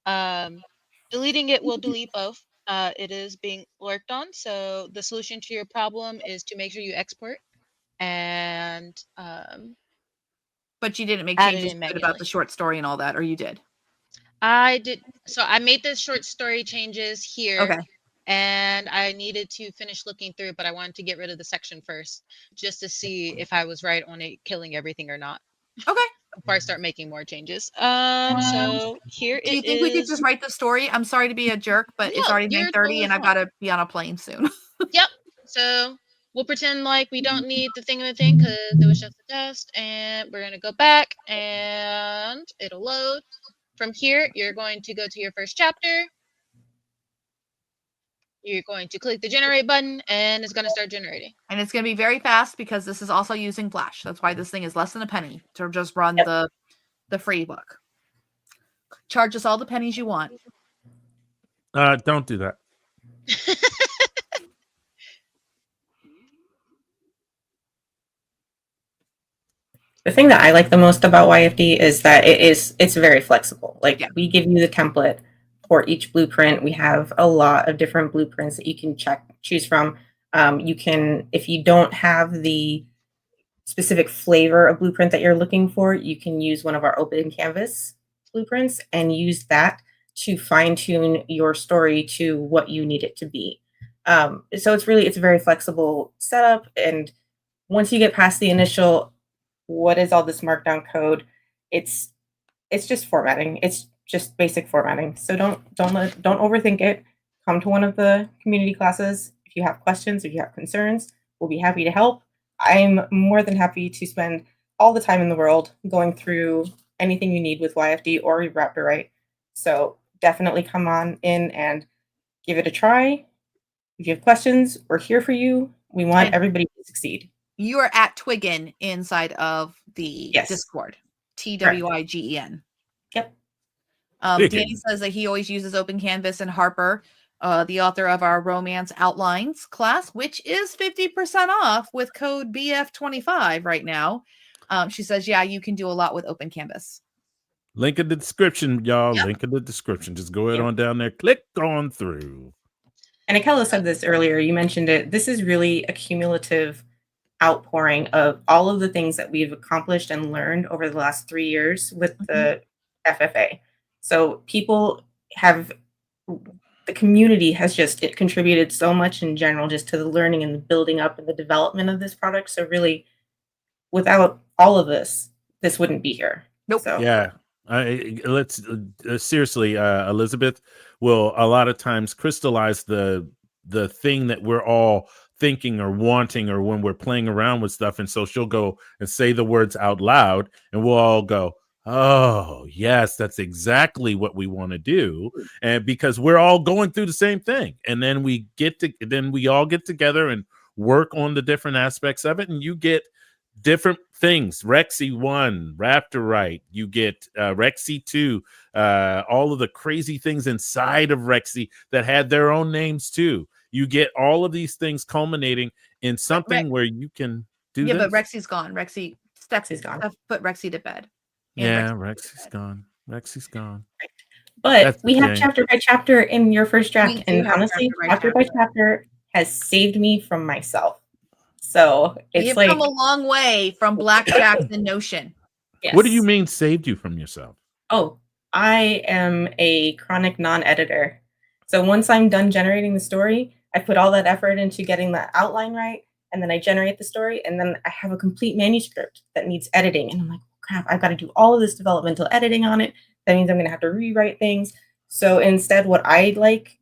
deleting it will delete both. It is being worked on. So the solution to your problem is to make sure you export and but you didn't make changes about the short story and all that, or you did? I did. So I made the short story changes here. Okay. And I needed to finish looking through, but I wanted to get rid of the section first, just to see if I was right on it killing everything or not. Okay. Before I start making more changes. So here it is. Do you think we could just write the story? I'm sorry to be a jerk, but it's already 9:30 and I've got to be on a plane soon. Yep. So we'll pretend like we don't need the thing because it was just a test, and we're gonna go back and it'll load. From here, you're going to go to your first chapter. You're going to click the generate button and it's going to start generating. And it's going to be very fast because this is also using Flash. That's why this thing is less than a penny to just run the free book. Charge us all the pennies you want. Don't do that. The thing that I like the most about YFD is that it's very flexible. Like we give you the template for each blueprint. We have a lot of different blueprints that you can choose from. You can, if you don't have the specific flavor of blueprint that you're looking for, you can use one of our open canvas blueprints and use that to fine tune your story to what you need it to be. So it's a very flexible setup, and once you get past the initial, what is all this markdown code? It's just formatting. It's just basic formatting. So don't overthink it. Come to one of the community classes. If you have questions, if you have concerns, we'll be happy to help. I'm more than happy to spend all the time in the world going through anything you need with YFD or Raptor Right. So definitely come on in and give it a try. If you have questions, we're here for you. We want everybody to succeed. You are at Twigen inside of the Discord. TWIGEN. Yep. Danny says that he always uses Open Canvas and Harper, the author of our Romance Outlines class, which is 50% off with code BF25 right now. She says, yeah, you can do a lot with Open Canvas. Link in the description, y'all. Yep. Link in the description. Just go ahead on down there. Click on through. And Ekello said this earlier. You mentioned it. This is really a cumulative outpouring of all of the things that we've accomplished and learned over the last 3 years with the FFA. So people have, the community has just contributed so much in general, just to the learning and the building up and the development of this product. So really, without all of this, this wouldn't be here. Nope. So. Yeah. Let's seriously, Elizabeth will a lot of times crystallize the thing that we're all thinking or wanting, or when we're playing around with stuff. And so she'll go and say the words out loud, and we'll all go, oh yes, that's exactly what we want to do. And because we're all going through the same thing, and then we all get together and work on the different aspects of it, and you get different things. Rexy 1, Raptor Right, you get Rexy 2, all of the crazy things inside of Rexy that had their own names too. You get all of these things culminating in something where you can do this. But Rexy's gone. Rexy's gone. I've put Rexy to bed. Yeah, Rexy's gone. Rexy's gone. But we have chapter by chapter in your first draft, and honestly, chapter by chapter has saved me from myself. So it's You've come a long way from Blackjacks and Notion. Yes. What do you mean saved you from yourself? Oh, I am a chronic non-editor. So once I'm done generating the story, I put all that effort into getting the outline right, and then I generate the story, and then I have a complete manuscript that needs editing. And I'm like, crap, I've got to do all of this developmental editing on it. That means I'm going to have to rewrite things. So instead, what I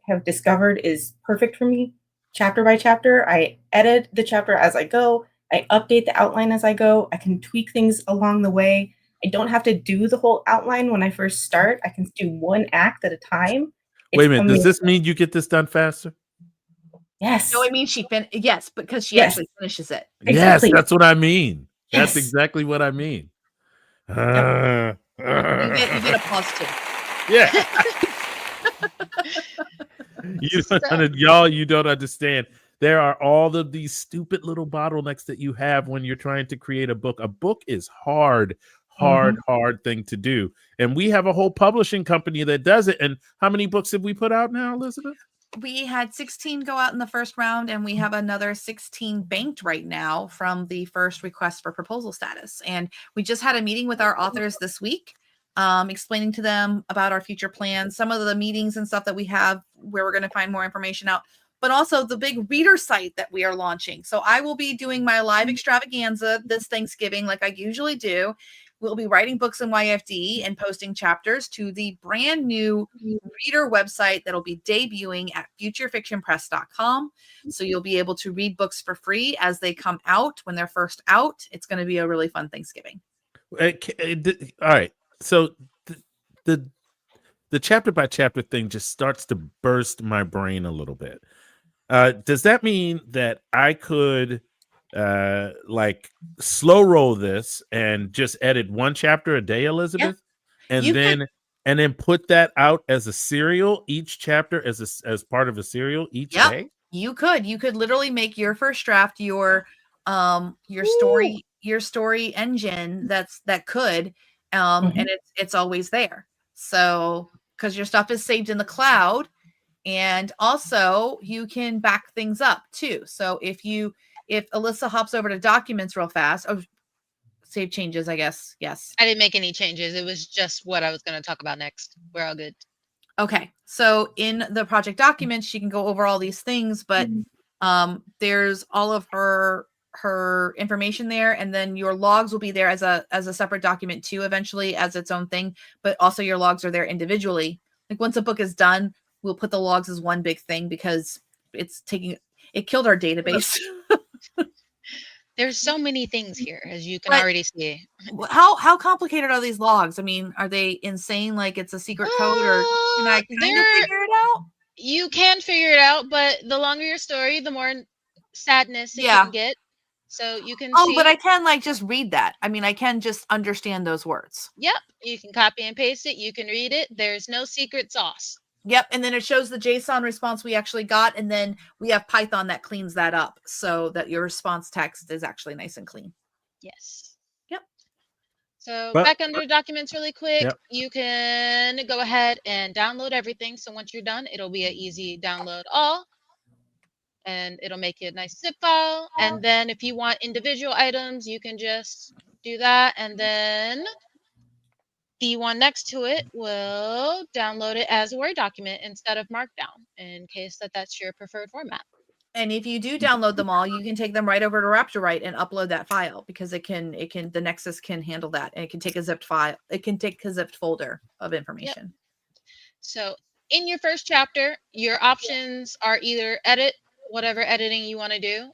have discovered is perfect for me. Chapter by chapter, I edit the chapter as I go. I update the outline as I go. I can tweak things along the way. I don't have to do the whole outline when I first start. I can do one act at a time. Wait a minute. Does this mean you get this done faster? Yes. No, I mean yes, because she actually finishes it. Exactly. Yes, that's what I mean. Yes. That's exactly what I mean. You get a plus 2. Yeah. You don't understand. There are all of these stupid little bottlenecks that you have when you're trying to create a book. A book is hard thing to do. And we have a whole publishing company that does it. And how many books have we put out now, Elizabeth? We had 16 go out in the first round, and we have another 16 banked right now from the first request for proposal status. And we just had a meeting with our authors this week, explaining to them about our future plans, some of the meetings and stuff that we have where we're going to find more information out, but also the big reader site that we are launching. So I will be doing my live extravaganza this Thanksgiving like I usually do. We'll be writing books in YFD and posting chapters to the brand new reader website that'll be debuting at futurefictionpress.com. So you'll be able to read books for free as they come out when they're first out. It's going to be a really fun Thanksgiving. All right. So the chapter by chapter thing just starts to burst my brain a little bit. Does that mean that I could slow roll this and just edit one chapter a day, Elizabeth? Yeah. And then put that out as a serial, each chapter as part of a serial each day? You could literally make your first draft your story engine that could and it's always there. So because your stuff is saved in the cloud, and also you can back things up too. So if Alyssa hops over to documents real fast, save changes, I guess. Yes. I didn't make any changes. It was just what I was going to talk about next. We're all good. Okay. So in the project documents, she can go over all these things, but there's all of her her information there, and then your logs will be there as a separate document too, eventually as its own thing. But also your logs are there individually. Like once a book is done, we'll put the logs as one big thing because it killed our database. There's so many things here, as you can But- already see. How complicated are these logs? I mean, are they insane? Like it's a secret code, or can I kind of figure it out? You can figure it out, but the longer your story, the more sadness it Yeah. can get. So you can Oh, see. but I can like just read that. I mean, I can just understand those words. Yep, you can copy and paste it. You can read it. There's no secret sauce. Yep, and then it shows the JSON response we actually got, and then we have Python that cleans that up so that your response text is actually nice and clean. Yes. Yep. So But- back under documents really quick, Yep. you can go ahead and download everything. So once you're done, it'll be an easy download all. And it'll make it a nice zip file. And then if you want individual items, you can just do that. And then the one next to it will download it as a Word document instead of Markdown, in case that's your preferred format. And if you do download them all, you can take them right over to RaptorWrite and upload that file because the Nexus can handle that, and it can take a zipped file. It can take a zipped folder of information. So in your first chapter, your options are either edit whatever editing you want to do,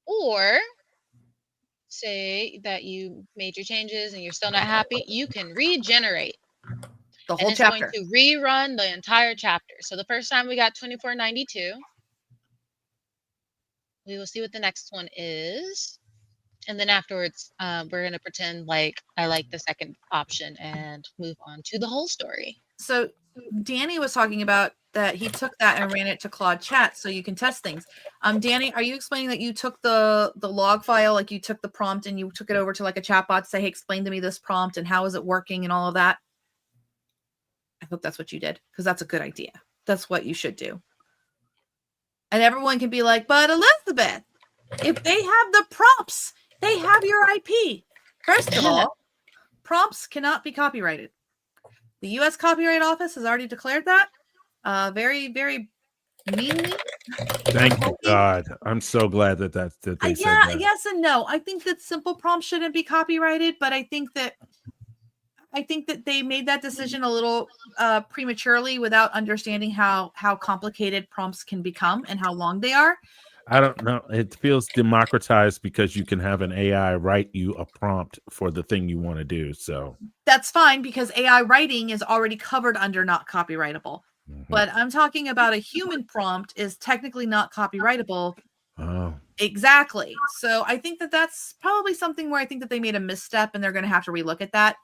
or say that you made your changes and you're still not happy, you can regenerate. The whole And it's chapter. going to rerun the entire chapter. So the first time we got 2492. We will see what the next one is. And then afterwards, we're going to pretend like I like the second option and move on to the whole story. So Danny was talking about that he took that and ran it to Claude Chat so you can test things. Danny, are you explaining that you took the log file, like you took the prompt and you took it over to like a chatbot to say, hey, explain to me this prompt and how is it working and all of that? I hope that's what you did, because that's a good idea. That's what you should do. And everyone can be like, but Elizabeth, if they have the prompts, they have your IP. First of all, prompts cannot be copyrighted. The U.S. Copyright Office has already declared that. Very, very meanly. Thank you, God. I'm so glad that they said that. Yes and no. I think that simple prompts shouldn't be copyrighted, but I think that they made that decision a little prematurely without understanding how complicated prompts can become and how long they are. I don't know. It feels democratized because you can have an AI write you a prompt for the thing you want to do. So that's fine because AI writing is already covered under not copyrightable. But I'm talking about a human prompt is technically not copyrightable. Oh. Exactly. So I think that that's probably something where I think that they made a misstep and they're going to have to relook at that.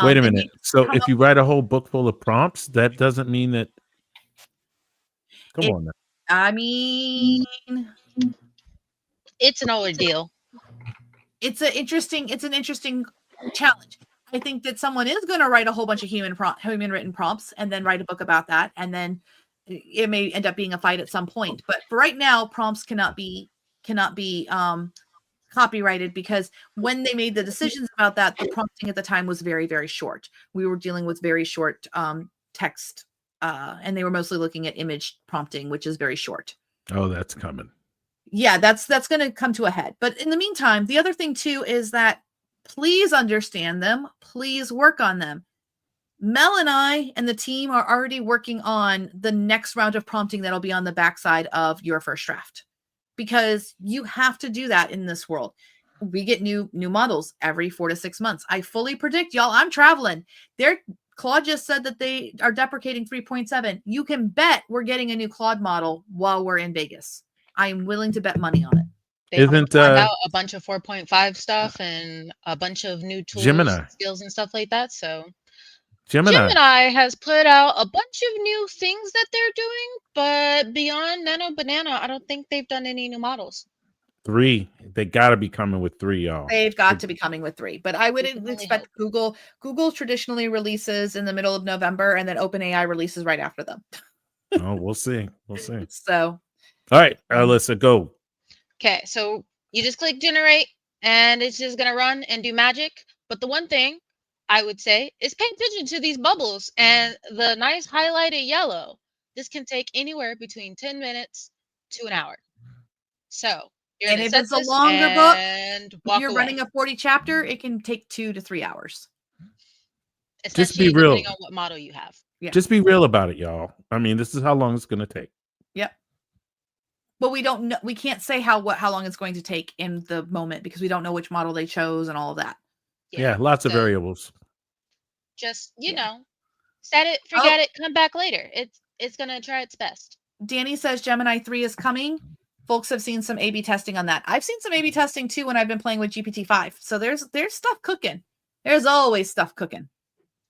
Wait a minute. So if you write a whole book full of prompts, that doesn't mean that. Come on now. I mean, it's an ordeal. It's an interesting challenge. I think that someone is going to write a whole bunch of human written prompts and then write a book about that, and then it may end up being a fight at some point. But for right now, prompts cannot be copyrighted because when they made the decisions about that, the prompting at the time was very, very short. We were dealing with very short text, and they were mostly looking at image prompting, which is very short. Oh, that's coming. Yeah, that's going to come to a head. But in the meantime, the other thing too is that please understand them. Please work on them. Mel and I and the team are already working on the next round of prompting that'll be on the backside of your first draft, because you have to do that in this world. We get new models every 4 to 6 months. I fully predict, y'all, I'm traveling. Claude just said that they are deprecating 3.7. You can bet we're getting a new Claude model while we're in Vegas. I am willing to bet money on it. They found out a bunch of 4.5 stuff and a bunch of new tools, Gemini skills, and stuff like that. So Gemini has put out a bunch of new things that they're doing, but beyond Nano Banana, I don't think they've done any new models. 3. They got to be coming with 3, y'all. They've got to be coming with 3, but I wouldn't expect Google. Google traditionally releases in the middle of November, and then OpenAI releases right after them. Oh, we'll see. We'll see. So, all right, Alyssa, go. Okay, so you just click generate, and it's just gonna run and do magic. But the one thing I would say is pay attention to these bubbles and the nice highlighted yellow. This can take anywhere between 10 minutes to an hour. So You're And gonna if set it's a this longer book, and if walk you're away. running a 40 chapter, it can take 2 to 3 hours. Just be Especially real. depending on what model you have. Yeah. Just be real about it, y'all. I mean, this is how long it's going to take. Yep. But we don't know. We can't say how long it's going to take in the moment because we don't know which model they chose and all of that. Yeah, lots of so variables. Just Yeah. know, set it, forget it, come back later. It's gonna try its best. Danny says Gemini 3 is coming. Folks have seen some A/B testing on that. I've seen some A/B testing too when I've been playing with GPT-5. So there's stuff cooking. There's always stuff cooking.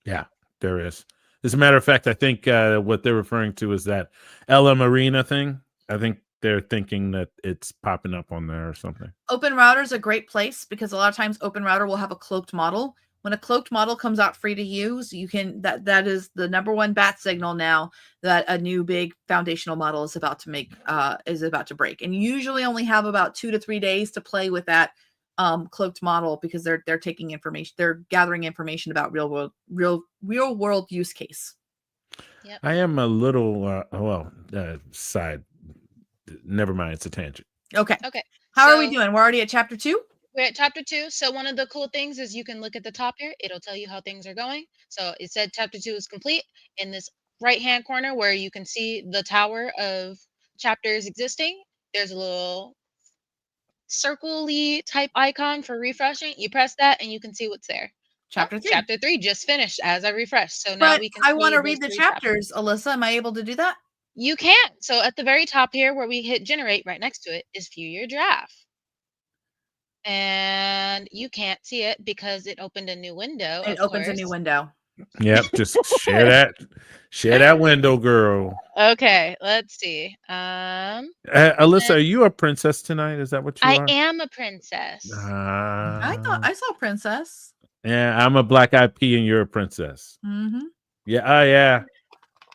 Yeah, there is. As a matter of fact, I think what they're referring to is that LM Arena thing. I think they're thinking that it's popping up on there or something. Open Router is a great place because a lot of times Open Router will have a cloaked model. When a cloaked model comes out free to use, you can that is the number one bat signal now that a new big foundational model is about to break. And you usually only have about 2 to 3 days to play with that cloaked model because they're taking information, they're gathering information about real world use case. Yep. I am a little side. Never mind, it's a tangent. Okay. How are we doing? We're already at chapter 2. We're at chapter 2. So one of the cool things is you can look at the top here. It'll tell you how things are going. So it said chapter 2 is complete. In this right-hand corner where you can see the tower of chapters existing, there's a little circle-y type icon for refreshing. You press that and you can see what's there. Chapter 3. Chapter 3 just finished as I refreshed. So now we can I want to see read those the 3 chapters. Alyssa, am I able to do that? You can. So at the very top here where we hit generate, right next to it is view your draft. And you can't see it because it opened a new window. It opens a new window. Yep, just share that window, girl. Okay, let's see. Alyssa, are you a princess tonight? Is that what you are? I am a princess. I thought I saw princess. Yeah, I'm a black eyed pea and you're a princess. Mm-hmm. Yeah, yeah.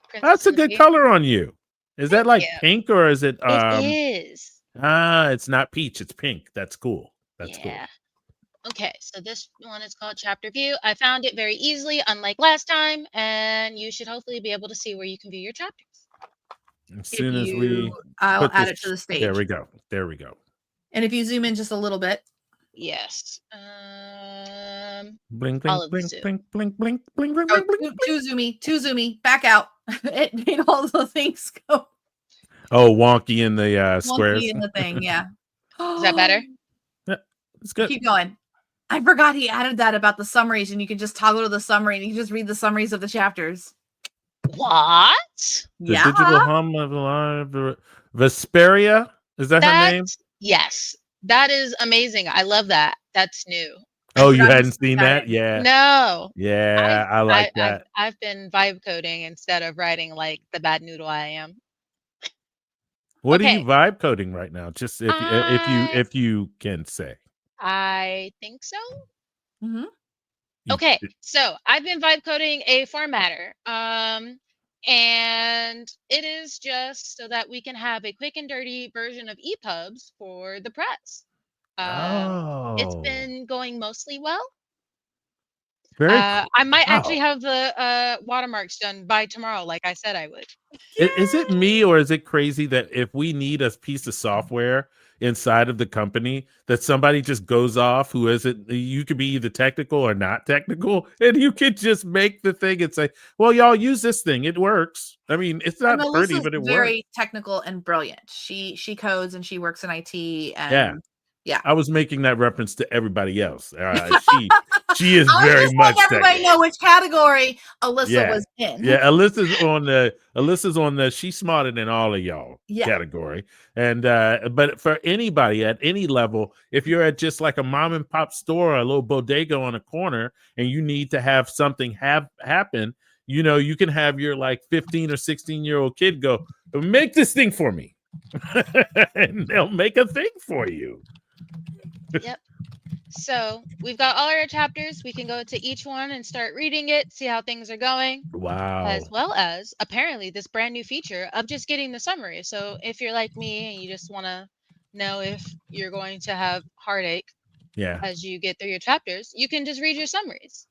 Princess That's a good color on you. Is that like pink or is it? It is. It's not peach. It's pink. That's cool. That's cool. Okay, so this one is called Chapter View. I found it very easily, unlike last time, and you should hopefully be able to see where you can view your chapters. As soon as I'll add it to the stage. There we go. There we go. And if you zoom in just a little bit. Yes. Blink, all blink, of blink, the blink, blink, blink, blink, blink, Oh, blink, blink. too zoomy. Back out. It made all the things go. Oh, wonky in the squares. Wonky in the thing, yeah. Is that better? Yeah, it's good. Keep going. I forgot he added that about the summaries, and you can just toggle to the summary, and you can just read the summaries of the chapters. What? The digital hum of live Vesperia. Is that her name? Yes. That is amazing. I love that. That's new. Oh, you hadn't seen that? Yeah. No. Yeah, I like that. I've been vibe coding instead of writing like the bad noodle I am. What are you vibe coding right now? Just if you can say. I think so. Mm-hmm. Okay, so I've been vibe coding a formatter. And it is just so that we can have a quick and dirty version of EPUBs for the press. It's been going mostly well. Very I might actually have the watermarks done by tomorrow, like I said I would. Is it me or is it crazy that if we need a piece of software inside of the company, that somebody just goes off who isn't, you could be either technical or not technical, and you could just make the thing and say, well, y'all use this thing. It works. I mean, it's not pretty, but it works. Very technical and brilliant. She codes and she works in IT. And yeah. I was making that reference to everybody else. She is very much. Everybody know which category Alyssa was in. Yeah, Alyssa's on the she's smarter than all of y'all category. And but for anybody at any level, if you're at just like a mom and pop store or a little bodega on a corner and you need to have something happen, you know, you can have your like 15 or 16-year-old kid go, make this thing for me. And they'll make a thing for you. Yep. So we've got all our chapters. We can go to each one and start reading it, see how things are going. Wow. As well as apparently this brand new feature of just getting the summary. So if you're like me and you just want to know if you're going to have heartache as you get through your chapters, you can just read your summaries.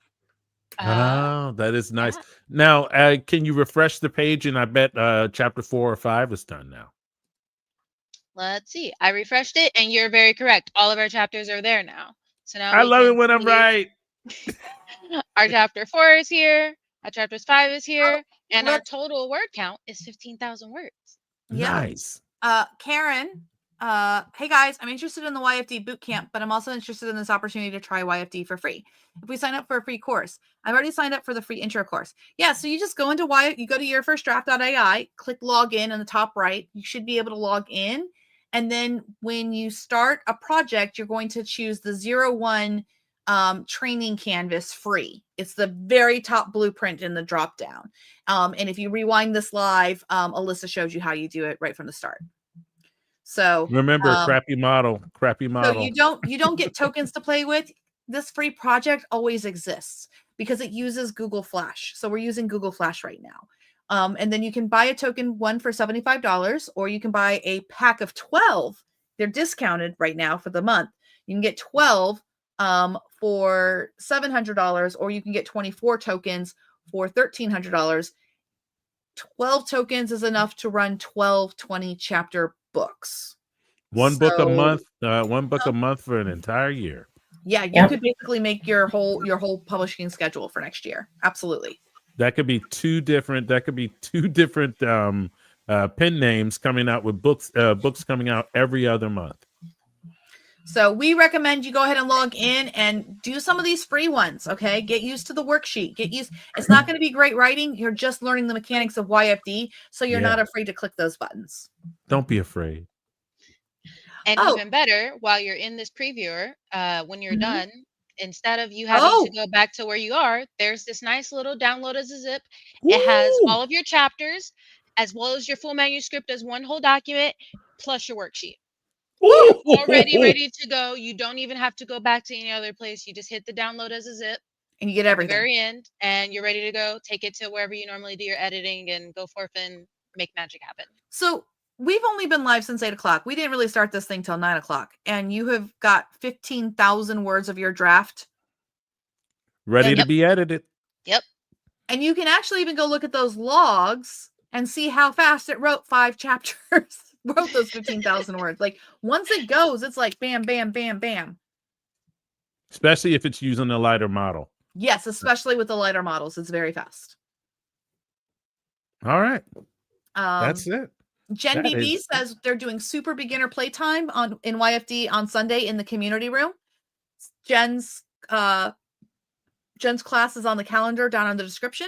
That is nice. Now, can you refresh the page? And I bet chapter 4 or 5 is done now. Let's see. I refreshed it, and you're very correct. All of our chapters are there now. So now I we love can it when I'm see right. our chapter 4 is here. Our chapter 5 is here, and our let's- total word count is 15,000 words. Yeah. Nice. Karen, hey guys, I'm interested in the YFD bootcamp, but I'm also interested in this opportunity to try YFD for free. If we sign up for a free course, I've already signed up for the free intro course. Yeah, so you just go into you go to yourfirstdraft.ai, click log in the top right. You should be able to log in. And then when you start a project, you're going to choose the 01 training canvas free. It's the very top blueprint in the drop down. And if you rewind this live, Alyssa showed you how you do it right from the start. So Remember, crappy model. so you don't get tokens to play with. This free project always exists because it uses Google Flash. So we're using Google Flash right now. And then you can buy a token, one for $75, or you can buy a pack of 12. They're discounted right now for the month. You can get 12 for $700, or you can get 24 tokens for $1,300. 12 tokens is enough to run 12 20 chapter books. One book a So- month. One book a month for an entire year. Yeah, you could basically make your whole publishing schedule for next year. Absolutely. That could be two different. Pen names coming out with books. Books coming out every other month. So we recommend you go ahead and log in and do some of these free ones. Okay, get used to the worksheet. It's not going to be great writing. You're just learning the mechanics of YFD, so you're not afraid to click those buttons. Don't be afraid. And even better, while you're in this previewer, when you're done, instead of you having to go back to where you are, there's this nice little download as a zip. It has all of your chapters, as well as your full manuscript as one whole document, plus your worksheet. Already ready to go. You don't even have to go back to any other place. You just hit the download as a zip. And you get everything. At the very end, and you're ready to go. Take it to wherever you normally do your editing and go forth and make magic happen. So we've only been live since 8 o'clock. We didn't really start this thing till 9 o'clock. And you have got 15,000 words of your draft ready to be edited. Yep. And you can actually even go look at those logs and see how fast it wrote 5 chapters, wrote those 15,000 words. Like once it goes, it's like bam, bam, bam, bam. Especially if it's using a lighter model. Yes, especially with the lighter models. It's very fast. All right. That's it. Jen BB says they're doing super beginner playtime in YFD on Sunday in the community room. Jen's class is on the calendar down in the description.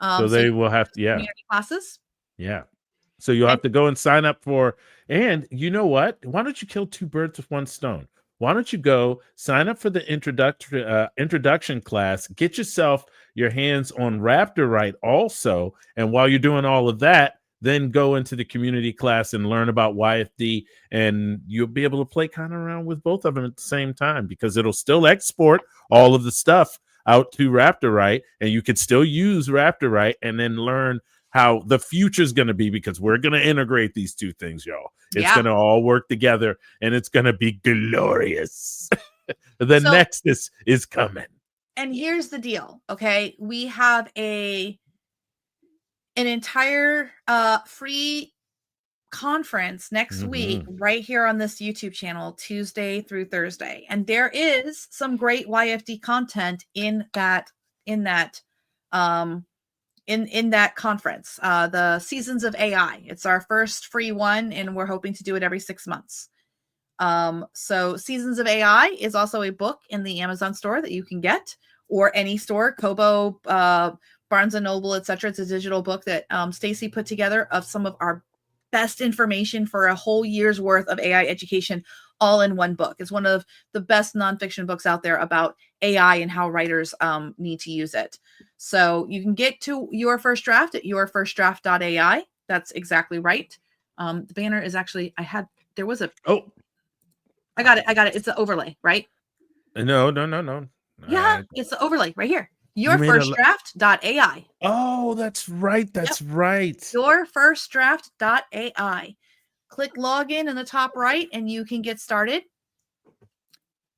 So they will have to, community classes. Yeah. So you'll have to go and sign up for, and you know what? Why don't you kill 2 birds with 1 stone? Why don't you go sign up for the introduction class, get yourself your hands on Raptorite also, and while you're doing all of that, then go into the community class and learn about YFD, and you'll be able to play kind of around with both of them at the same time, because it'll still export all of the stuff out to Raptorite, and you could still use Raptorite and then learn how the future is going to be, because we're going to integrate these 2 things, y'all. It's going to all work together, and it's going to be glorious. The Nexus is coming. And here's the deal, okay? We have an entire free conference next week right here on this YouTube channel, Tuesday through Thursday. And there is some great YFD content in that conference, the Seasons of AI. It's our first free one, and we're hoping to do it every 6 months. So Seasons of AI is also a book in the Amazon store that you can get, or any store, Kobo, Barnes and Noble, etc. It's a digital book that Stacy put together of some of our best information for a whole year's worth of AI education, all in one book. It's one of the best nonfiction books out there about AI and how writers need to use it. So you can get to Your First Draft at yourfirstdraft.ai. That's exactly right. The banner is actually, I got it. It's the overlay, right? No. Yeah, it's the overlay right here. Yourfirstdraft.ai. Oh, that's right. That's right. Yourfirstdraft.ai. Click login in the top right, and you can get started.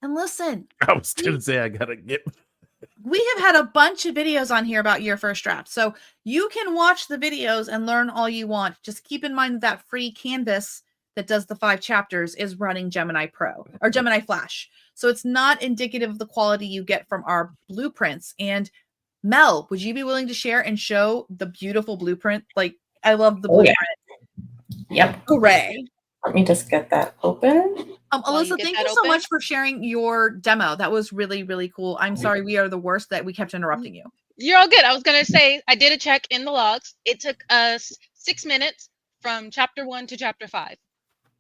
And listen, I was going to say, I got to get. We have had a bunch of videos on here about Your First Draft. So you can watch the videos and learn all you want. Just keep in mind that free canvas that does the 5 chapters is running Gemini Pro or Gemini Flash. So it's not indicative of the quality you get from our blueprints. And Mel, would you be willing to share and show the beautiful blueprint? Like, I love the blueprint. Yep. Hooray. Let me just get that open. Alyssa, thank you so much for sharing your demo. That was really, really cool. I'm sorry we are the worst that we kept interrupting you. You're all good. I was going to say, I did a check in the logs. It took us 6 minutes from chapter 1 to chapter 5.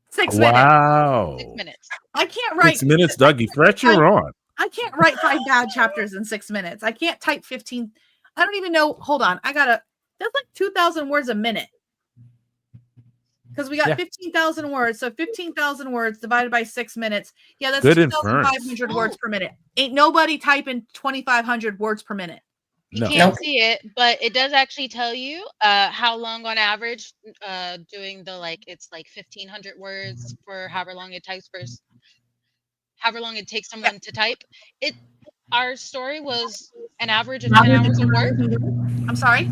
6 minutes. Wow. 6 minutes. I can't write 6 minutes, Dougie. Fresh, you're on. I can't write 5 bad chapters in 6 minutes. I can't type 15. I don't even know. Hold on. That's like 2,000 words a minute. Because we got 15,000 words. So 15,000 words divided by 6 minutes. Yeah, that's 2,500 words per minute. Ain't nobody typing 2,500 words per minute. You can't see it, but it does actually tell you how long on average doing it's like 1,500 words for however long it takes someone to type. Our story was an average of 10 hours of work. I'm sorry?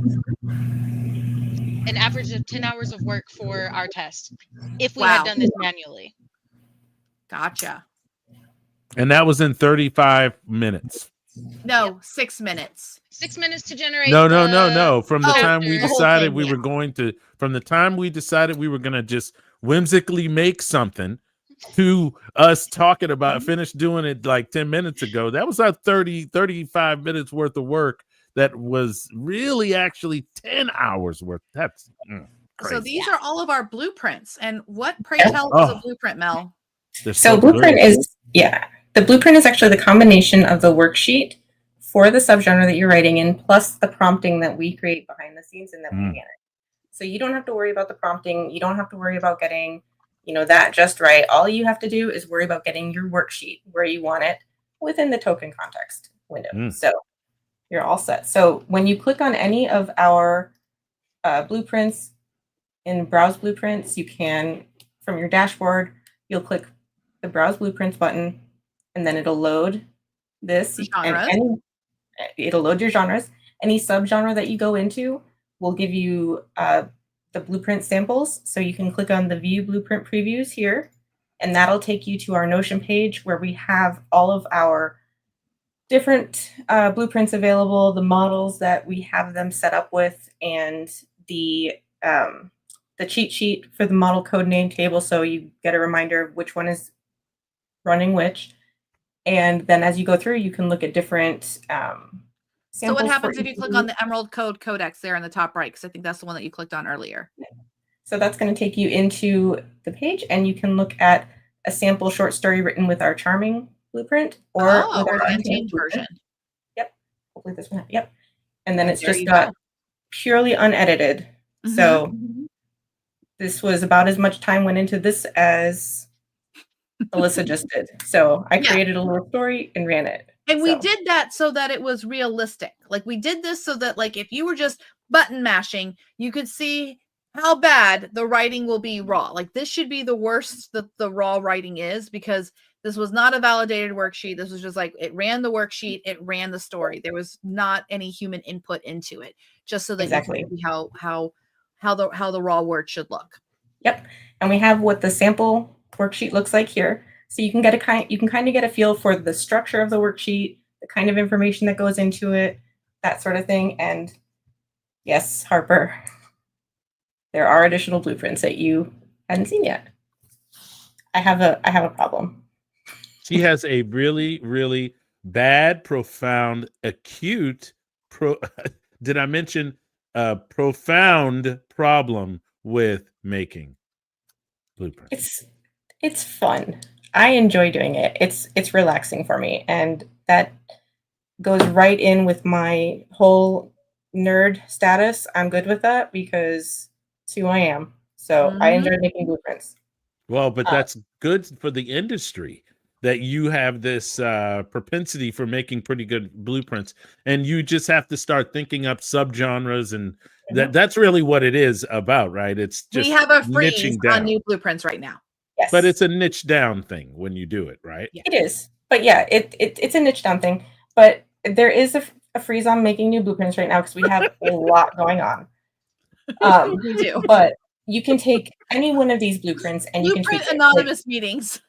An average of 10 hours of work for our test if we had done this manually. Gotcha. And that was in 35 minutes. No, 6 minutes. 6 minutes to generate. No. From the time we decided thing, we were going to just whimsically make something to us talking about finish doing it like 10 minutes ago. That was our 35 minutes worth of work. That was really actually 10 hours worth. That's crazy. So these are all of our blueprints. And what, pray tell, is a blueprint, Mel? So blueprint the blueprint is actually the combination of the worksheet for the subgenre that you're writing in, plus the prompting that we create behind the scenes and that we manage. So you don't have to worry about the prompting. You don't have to worry about getting, that just right. All you have to do is worry about getting your worksheet where you want it within the token context window. So you're all set. So when you click on any of our blueprints in Browse Blueprints, you can, from your dashboard, you'll click the Browse Blueprints button, and then it'll load this. It'll load your genres. Any subgenre that you go into will give you the blueprint samples. So you can click on the View Blueprint Previews here, and that'll take you to our Notion page where we have all of our different blueprints available, the models that we have them set up with, and the cheat sheet for the model code name table, so you get a reminder of which one is running which. And then as you go through, you can look at different samples. So what happens if you click on the Emerald Code Codex there in the top right? Because I think that's the one that you clicked on earlier. So that's going to take you into the page, and you can look at a sample short story written with our Charming blueprint or with our Untamed version. Yep. Hopefully this one. Yep. And then it's just got purely unedited. So this was about as much time went into this as Alyssa just did. So I created a little story and ran it. And we did that so that it was realistic. Like we did this so that like if you were just button mashing, you could see how bad the writing will be raw. Like this should be the worst that the raw writing is, because this was not a validated worksheet. This was just like it ran the worksheet, it ran the story. There was not any human input into it, just so that you can see how the raw word should look. Yep. And we have what the sample worksheet looks like here. So you can kind of get a feel for the structure of the worksheet, the kind of information that goes into it, that sort of thing. And yes, Harper, there are additional blueprints that you hadn't seen yet. I have a problem. She has a really, really bad, profound, acute did I mention a profound problem with making blueprints? It's fun. I enjoy doing it. It's relaxing for me, and that goes right in with my whole nerd status. I'm good with that because it's who I am. So I enjoy making blueprints. Well, but that's good for the industry that you have this propensity for making pretty good blueprints, and you just have to start thinking up subgenres, and that's really what it is about, right? It's just we have a freeze on new blueprints right now. Yes. But it's a niche down thing when you do it, right? Yeah. It is. But yeah, it's a niche down thing. But there is a freeze on making new blueprints right now because we have a lot going on. We do. But you can take any one of these blueprints and you can tweak Blueprint it. Like, anonymous meetings.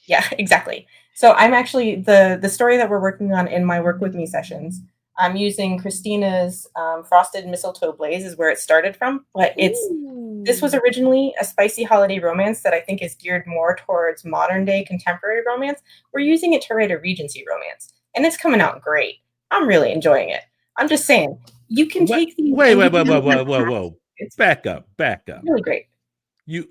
yeah, exactly. So I'm actually the story that we're working on in my work with me sessions. I'm using Christina's Frosted Mistletoe Blaze is where it started from, but this was originally a spicy holiday romance that I think is geared more towards modern day contemporary romance. We're using it to write a Regency romance, and it's coming out great. I'm really enjoying it. I'm just saying, you can take these. Whoa. It's Back up. really great. You're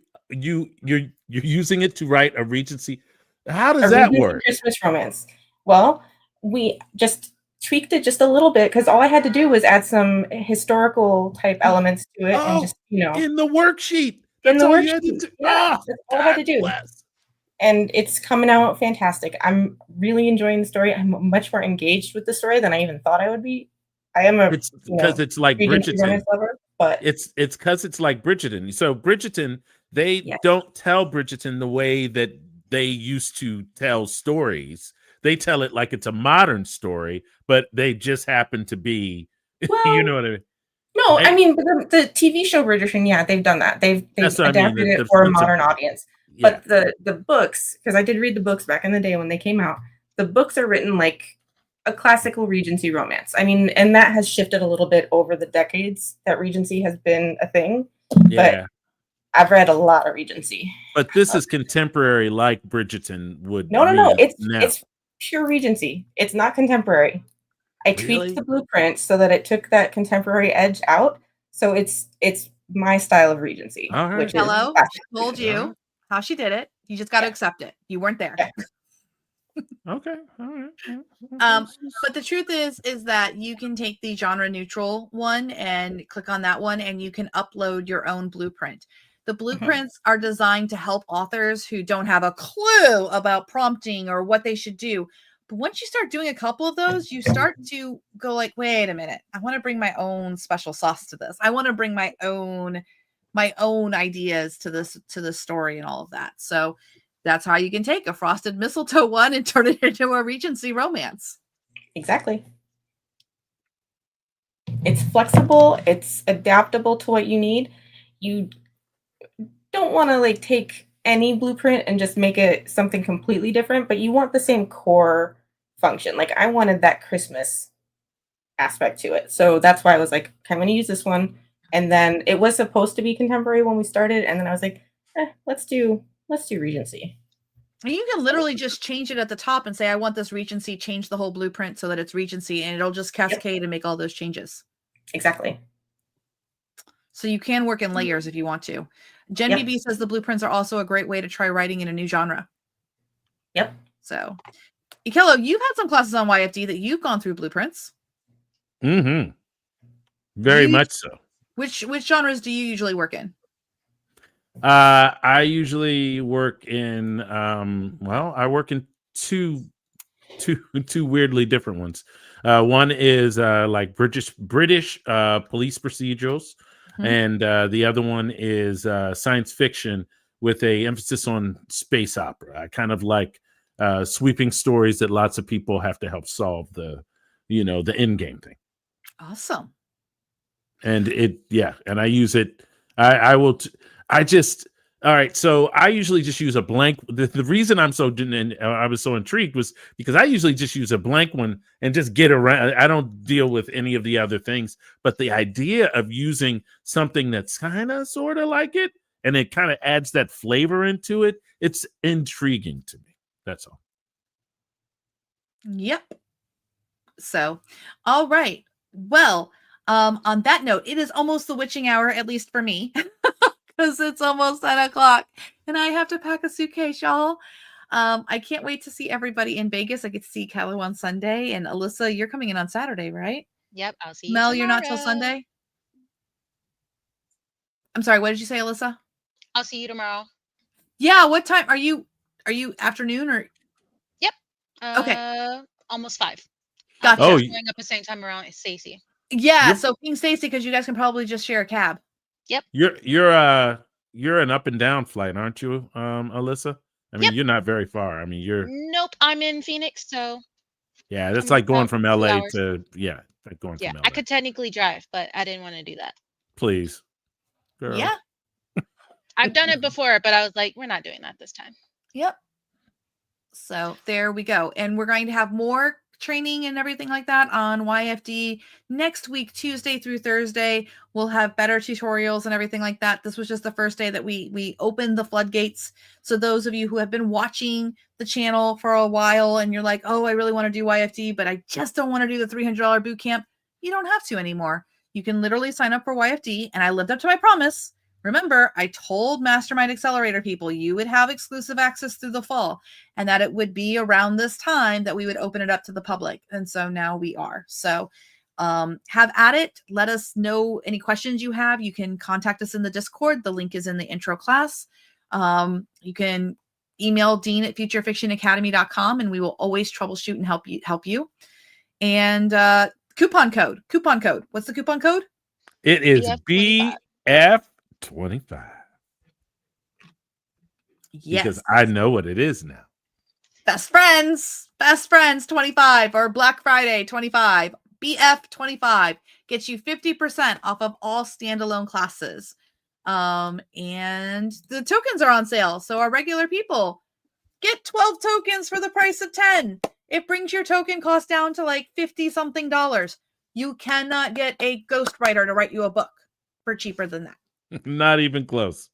using it to write a Regency. How does A that Regency work? Christmas romance. Well, we just tweaked it just a little bit because all I had to do was add some historical type elements to it and just, in the worksheet. in That's the all you had to worksheet. do. Yeah, Oh, that's all I had to do. bless. And it's coming out fantastic. I'm really enjoying the story. I'm much more engaged with the story than I even thought I would be. I am a It's because it's like Regency Bridgerton. romance lover, but It's because it's like Bridgerton. So Bridgerton, they Yes. don't tell Bridgerton the way that they used to tell stories. They tell it like it's a modern story, but they just happen to be, Well, you know what I mean? no, I mean the TV show Bridgerton, yeah, they've done that. They've That's what I mean, adapted the it for a flips of modern it. audience. Yeah. But the books, because I did read the books back in the day when they came out, the books are written like a classical Regency romance. I mean, and that has shifted a little bit over the decades that Regency has been a thing. Yeah. I've read a lot of Regency. But this is contemporary like Bridgerton would No. read now. It's pure Regency. It's not contemporary. I Really? tweaked the blueprint so that it took that contemporary edge out. So it's my style of Regency, All right. which is Hello, classic. she told you how she did it. You just got to accept it. You weren't there. Yeah. Okay. All right. But the truth is that you can take the genre neutral one and click on that one, and you can upload your own blueprint. The blueprints are designed to help authors who don't have a clue about prompting or what they should do. But once you start doing a couple of those, you start to go like, wait a minute, I want to bring my own special sauce to this. I want to bring my own ideas to this story and all of that. So that's how you can take a Frosted Mistletoe one and turn it into a Regency romance. Exactly. It's flexible, it's adaptable to what you need. You don't want to like take any blueprint and just make it something completely different, but you want the same core function. Like I wanted that Christmas aspect to it. So that's why I was like, okay, I'm going to use this one. And then it was supposed to be contemporary when we started. And then I was like, let's do Regency. And you can literally just change it at the top and say, I want this Regency, change the whole blueprint so that it's Regency, and it'll just cascade and make all those changes. Exactly. So you can work in layers if you want to. Jen BB says the blueprints are also a great way to try writing in a new genre. Yep. So, Ekello, you've had some classes on YFD that you've gone through blueprints. Mm-hmm. Very much so. Which genres do you usually work in? I usually work in I work in two weirdly different ones. One is like British police procedurals, and the other one is science fiction with a emphasis on space opera. I kind of like sweeping stories that lots of people have to help solve the end game thing. Awesome. And and I use it. All right. So I usually just use a blank. The reason I was so intrigued was because I usually just use a blank one and just get around. I don't deal with any of the other things. But the idea of using something that's kind of sort of like it, and it kind of adds that flavor into it, it's intriguing to me. That's all. Yep. So, all right. Well, on that note, it is almost the witching hour, at least for me, because it's almost 10 o'clock and I have to pack a suitcase, y'all. I can't wait to see everybody in Vegas. I get to see Ekello on Sunday, and Alyssa, you're coming in on Saturday, right? Yep, I'll see you Mel, tomorrow. you're not till Sunday? I'm sorry, what did you say, Alyssa? I'll see you tomorrow. Yeah, what time are you afternoon or? Yep. Okay. Almost 5. Gotcha. Going up the same time around Stacy. Yeah, so King Stacy, because you guys can probably just share a cab. Yep. You're an up and down flight, aren't you, Alyssa? I mean, you're not very far. I mean, you're. Nope, I'm in Phoenix, so. Yeah, that's like going from LA to from LA. I could technically drive, but I didn't want to do that. Please, girl. Yeah. I've done it before, but I was like, we're not doing that this time. Yep. So there we go. And we're going to have more training and everything like that on YFD next week, Tuesday through Thursday. We'll have better tutorials and everything like that. This was just the first day that we opened the floodgates. So those of you who have been watching the channel for a while and you're like, oh, I really want to do YFD, but I just don't want to do the $300 boot camp. You don't have to anymore. You can literally sign up for YFD. And I lived up to my promise. Remember, I told Mastermind Accelerator people you would have exclusive access through the fall and that it would be around this time that we would open it up to the public. And so now we are. So have at it. Let us know any questions you have. You can contact us in the Discord. The link is in the intro class. You can email dean@futurefictionacademy.com and we will always troubleshoot and help you. And coupon code. What's the coupon code? It is BF25. Yes. Because I know what it is now. Best friends 25 or Black Friday 25. BF 25 gets you 50% off of all standalone classes. And the tokens are on sale. So our regular people get 12 tokens for the price of 10. It brings your token cost down to like $50 something. You cannot get a ghostwriter to write you a book for cheaper than that. Not even close.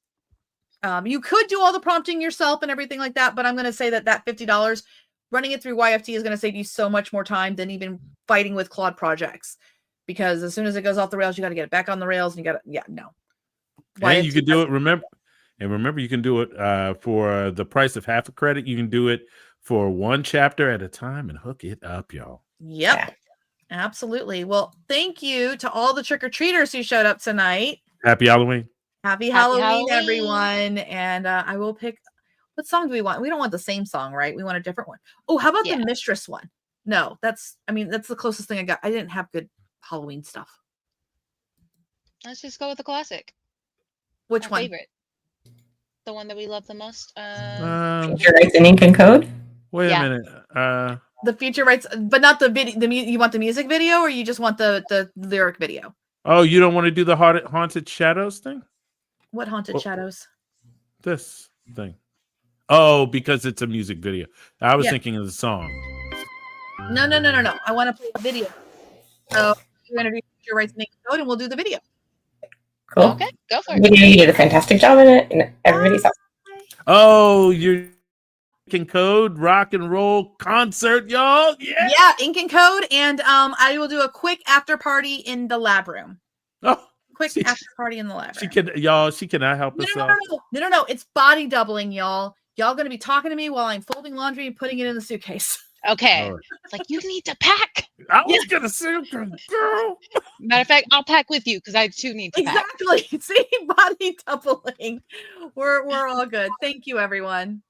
You could do all the prompting yourself and everything like that, but I'm going to say that $50 running it through YFT is going to save you so much more time than even fighting with Claude projects, because as soon as it goes off the rails, you got to get it back on the rails, and you got to, no. And you can do it. Remember, you can do it for the price of half a credit. You can do it for one chapter at a time and hook it up, y'all. Yep, yeah. Absolutely. Well, thank you to all the trick-or-treaters who showed up tonight. Happy Halloween. Happy Halloween, everyone. And I will pick, what song do we want? We don't want the same song, right? We want a different one. Oh, how about the Mistress one? No, that's the closest thing I got. I didn't have good Halloween stuff. Let's just go with the classic. Which one? Favorite. The one that we love the most. Future Rights in Ink and Code? Wait a minute. The Future Rights, but not the video. You want the music video, or you just want the lyric video? Oh, you don't want to do the Haunted Shadows thing? What Haunted Shadows? This thing. Oh, because it's a music video. I was thinking of the song. No. I want to play the video. So you're going to do Future Rights in Ink and Code, and we'll do the video. Cool. Okay, go for it. You did a fantastic job in it, and everybody's awesome. Oh, you're Ink and Code rock and roll concert, y'all. Yeah, Ink and Code, and I will do a quick after party in the lab room. Oh, quick after party in the lab room. She cannot help us. No. It's body doubling, y'all. Y'all gonna be talking to me while I'm folding laundry and putting it in the suitcase. Okay. It's like, you need to pack. I was gonna say, girl. Matter of fact, I'll pack with you because I too need to pack. Exactly. See, body doubling. We're all good. Thank you, everyone.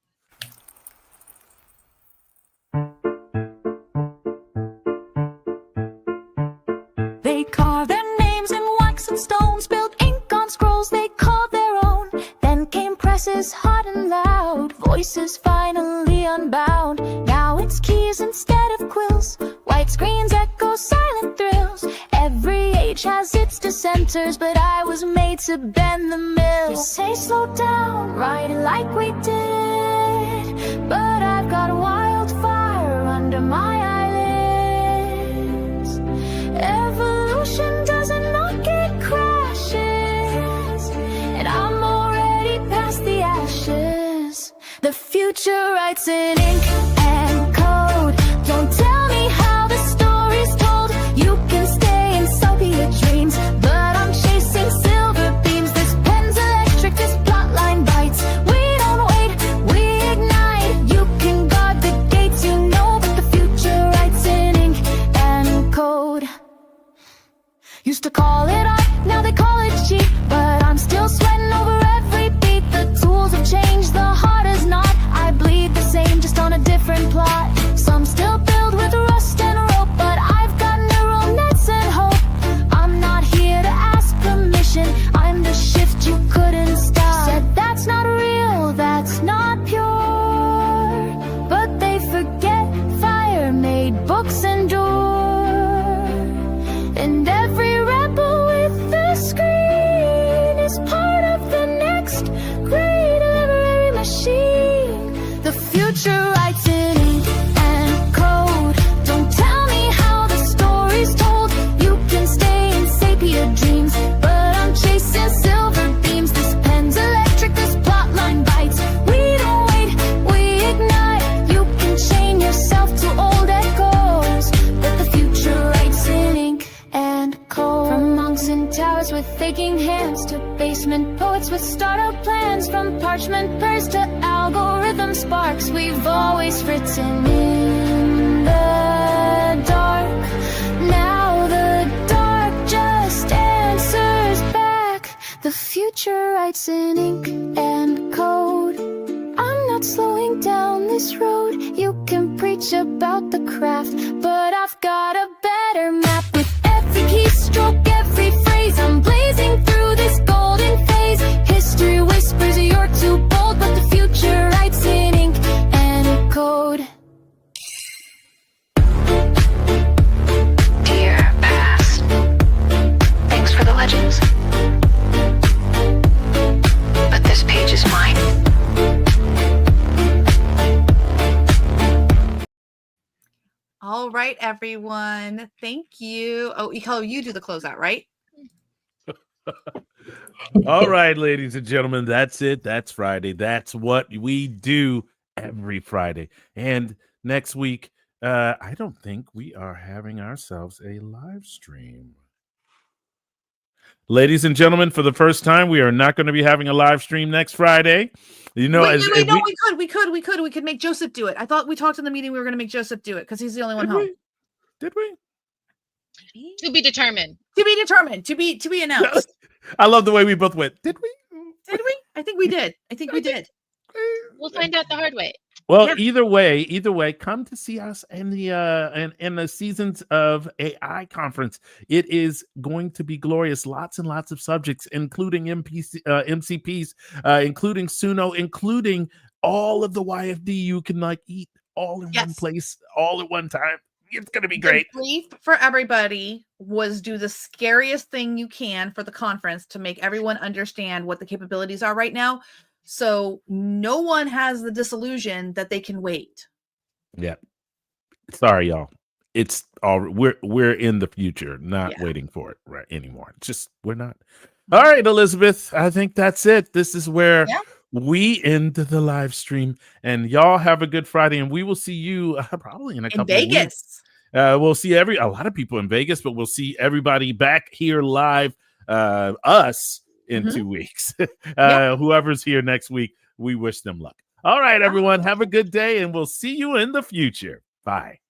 They carved their names in wax and stone, spilled ink on scrolls they called their own. Then came presses hot and loud, voices finally unbound. Now it's keys instead of quills, white screens echo silent thrills. Every age has its dissenters, but I was made to bend the mill. You say slow down, write it like we did, but I've got a wildfire under my eyelids. Evolution doesn't knock, it crashes, and I'm already past the ashes. The future writes in ink and code. Don't tell me how the story's told. You can stay and sulky your dreams, but I'm chasing silver beams. This pen's electric, this plotline bites. We don't wait, we ignite. You can guard the gates, you know, but the future writes in ink and code. Used to call it art, now they call it cheap, but I'm still sweating over every beat. The tools have changed, the heart is not. I bleed the same, just on a different startup plans, from parchment prayers to algorithm sparks. We've always written in the dark. Now the dark just answers back. The future writes in ink and code. I'm not slowing down this road. You can preach about the craft, but I've got a better map. With every keystroke, every phrase, I'm blazing through this golden phase. History whispers you're too bold, but the future writes in ink and code. Dear past, thanks for the legends. But this page is mine. All right, everyone. Thank you. Oh, Ekello, you do the closeout, right? All right, ladies and gentlemen, that's it. That's Friday. That's what we do every Friday. And next week, I don't think we are having ourselves a live stream. Ladies and gentlemen, for the first time, we are not going to be having a live stream next Friday. You know, Wait, no, we could make Joseph do it. I thought we talked in the meeting we were going to make Joseph do it because he's the only one home. Did we? To be determined. To be determined. To be announced. I love the way we both went. Did we? Did we? I think we did. I think we did. We'll find out the hard way. Well, Yeah. either way, come to see us in the Seasons of AI conference. It is going to be glorious. Lots and lots of subjects, including MCPs, including Suno, including all of the YFD you can eat all in one place, all at one time. It's going to be great. The brief for everybody was do the scariest thing you can for the conference to make everyone understand what the capabilities are right now. So no one has the disillusion that they can wait. Yeah. Sorry, y'all. It's all we're in the future, not waiting for it right anymore. Just we're not. All right, Elizabeth. I think that's it. This is where we end the live stream, and y'all have a good Friday, and we will see you probably in a couple of weeks. We'll see a lot of people in Vegas, but we'll see everybody back here live. Us in 2 weeks. Whoever's here next week, we wish them luck. All right, everyone. Have a good day, and we'll see you in the future. Bye.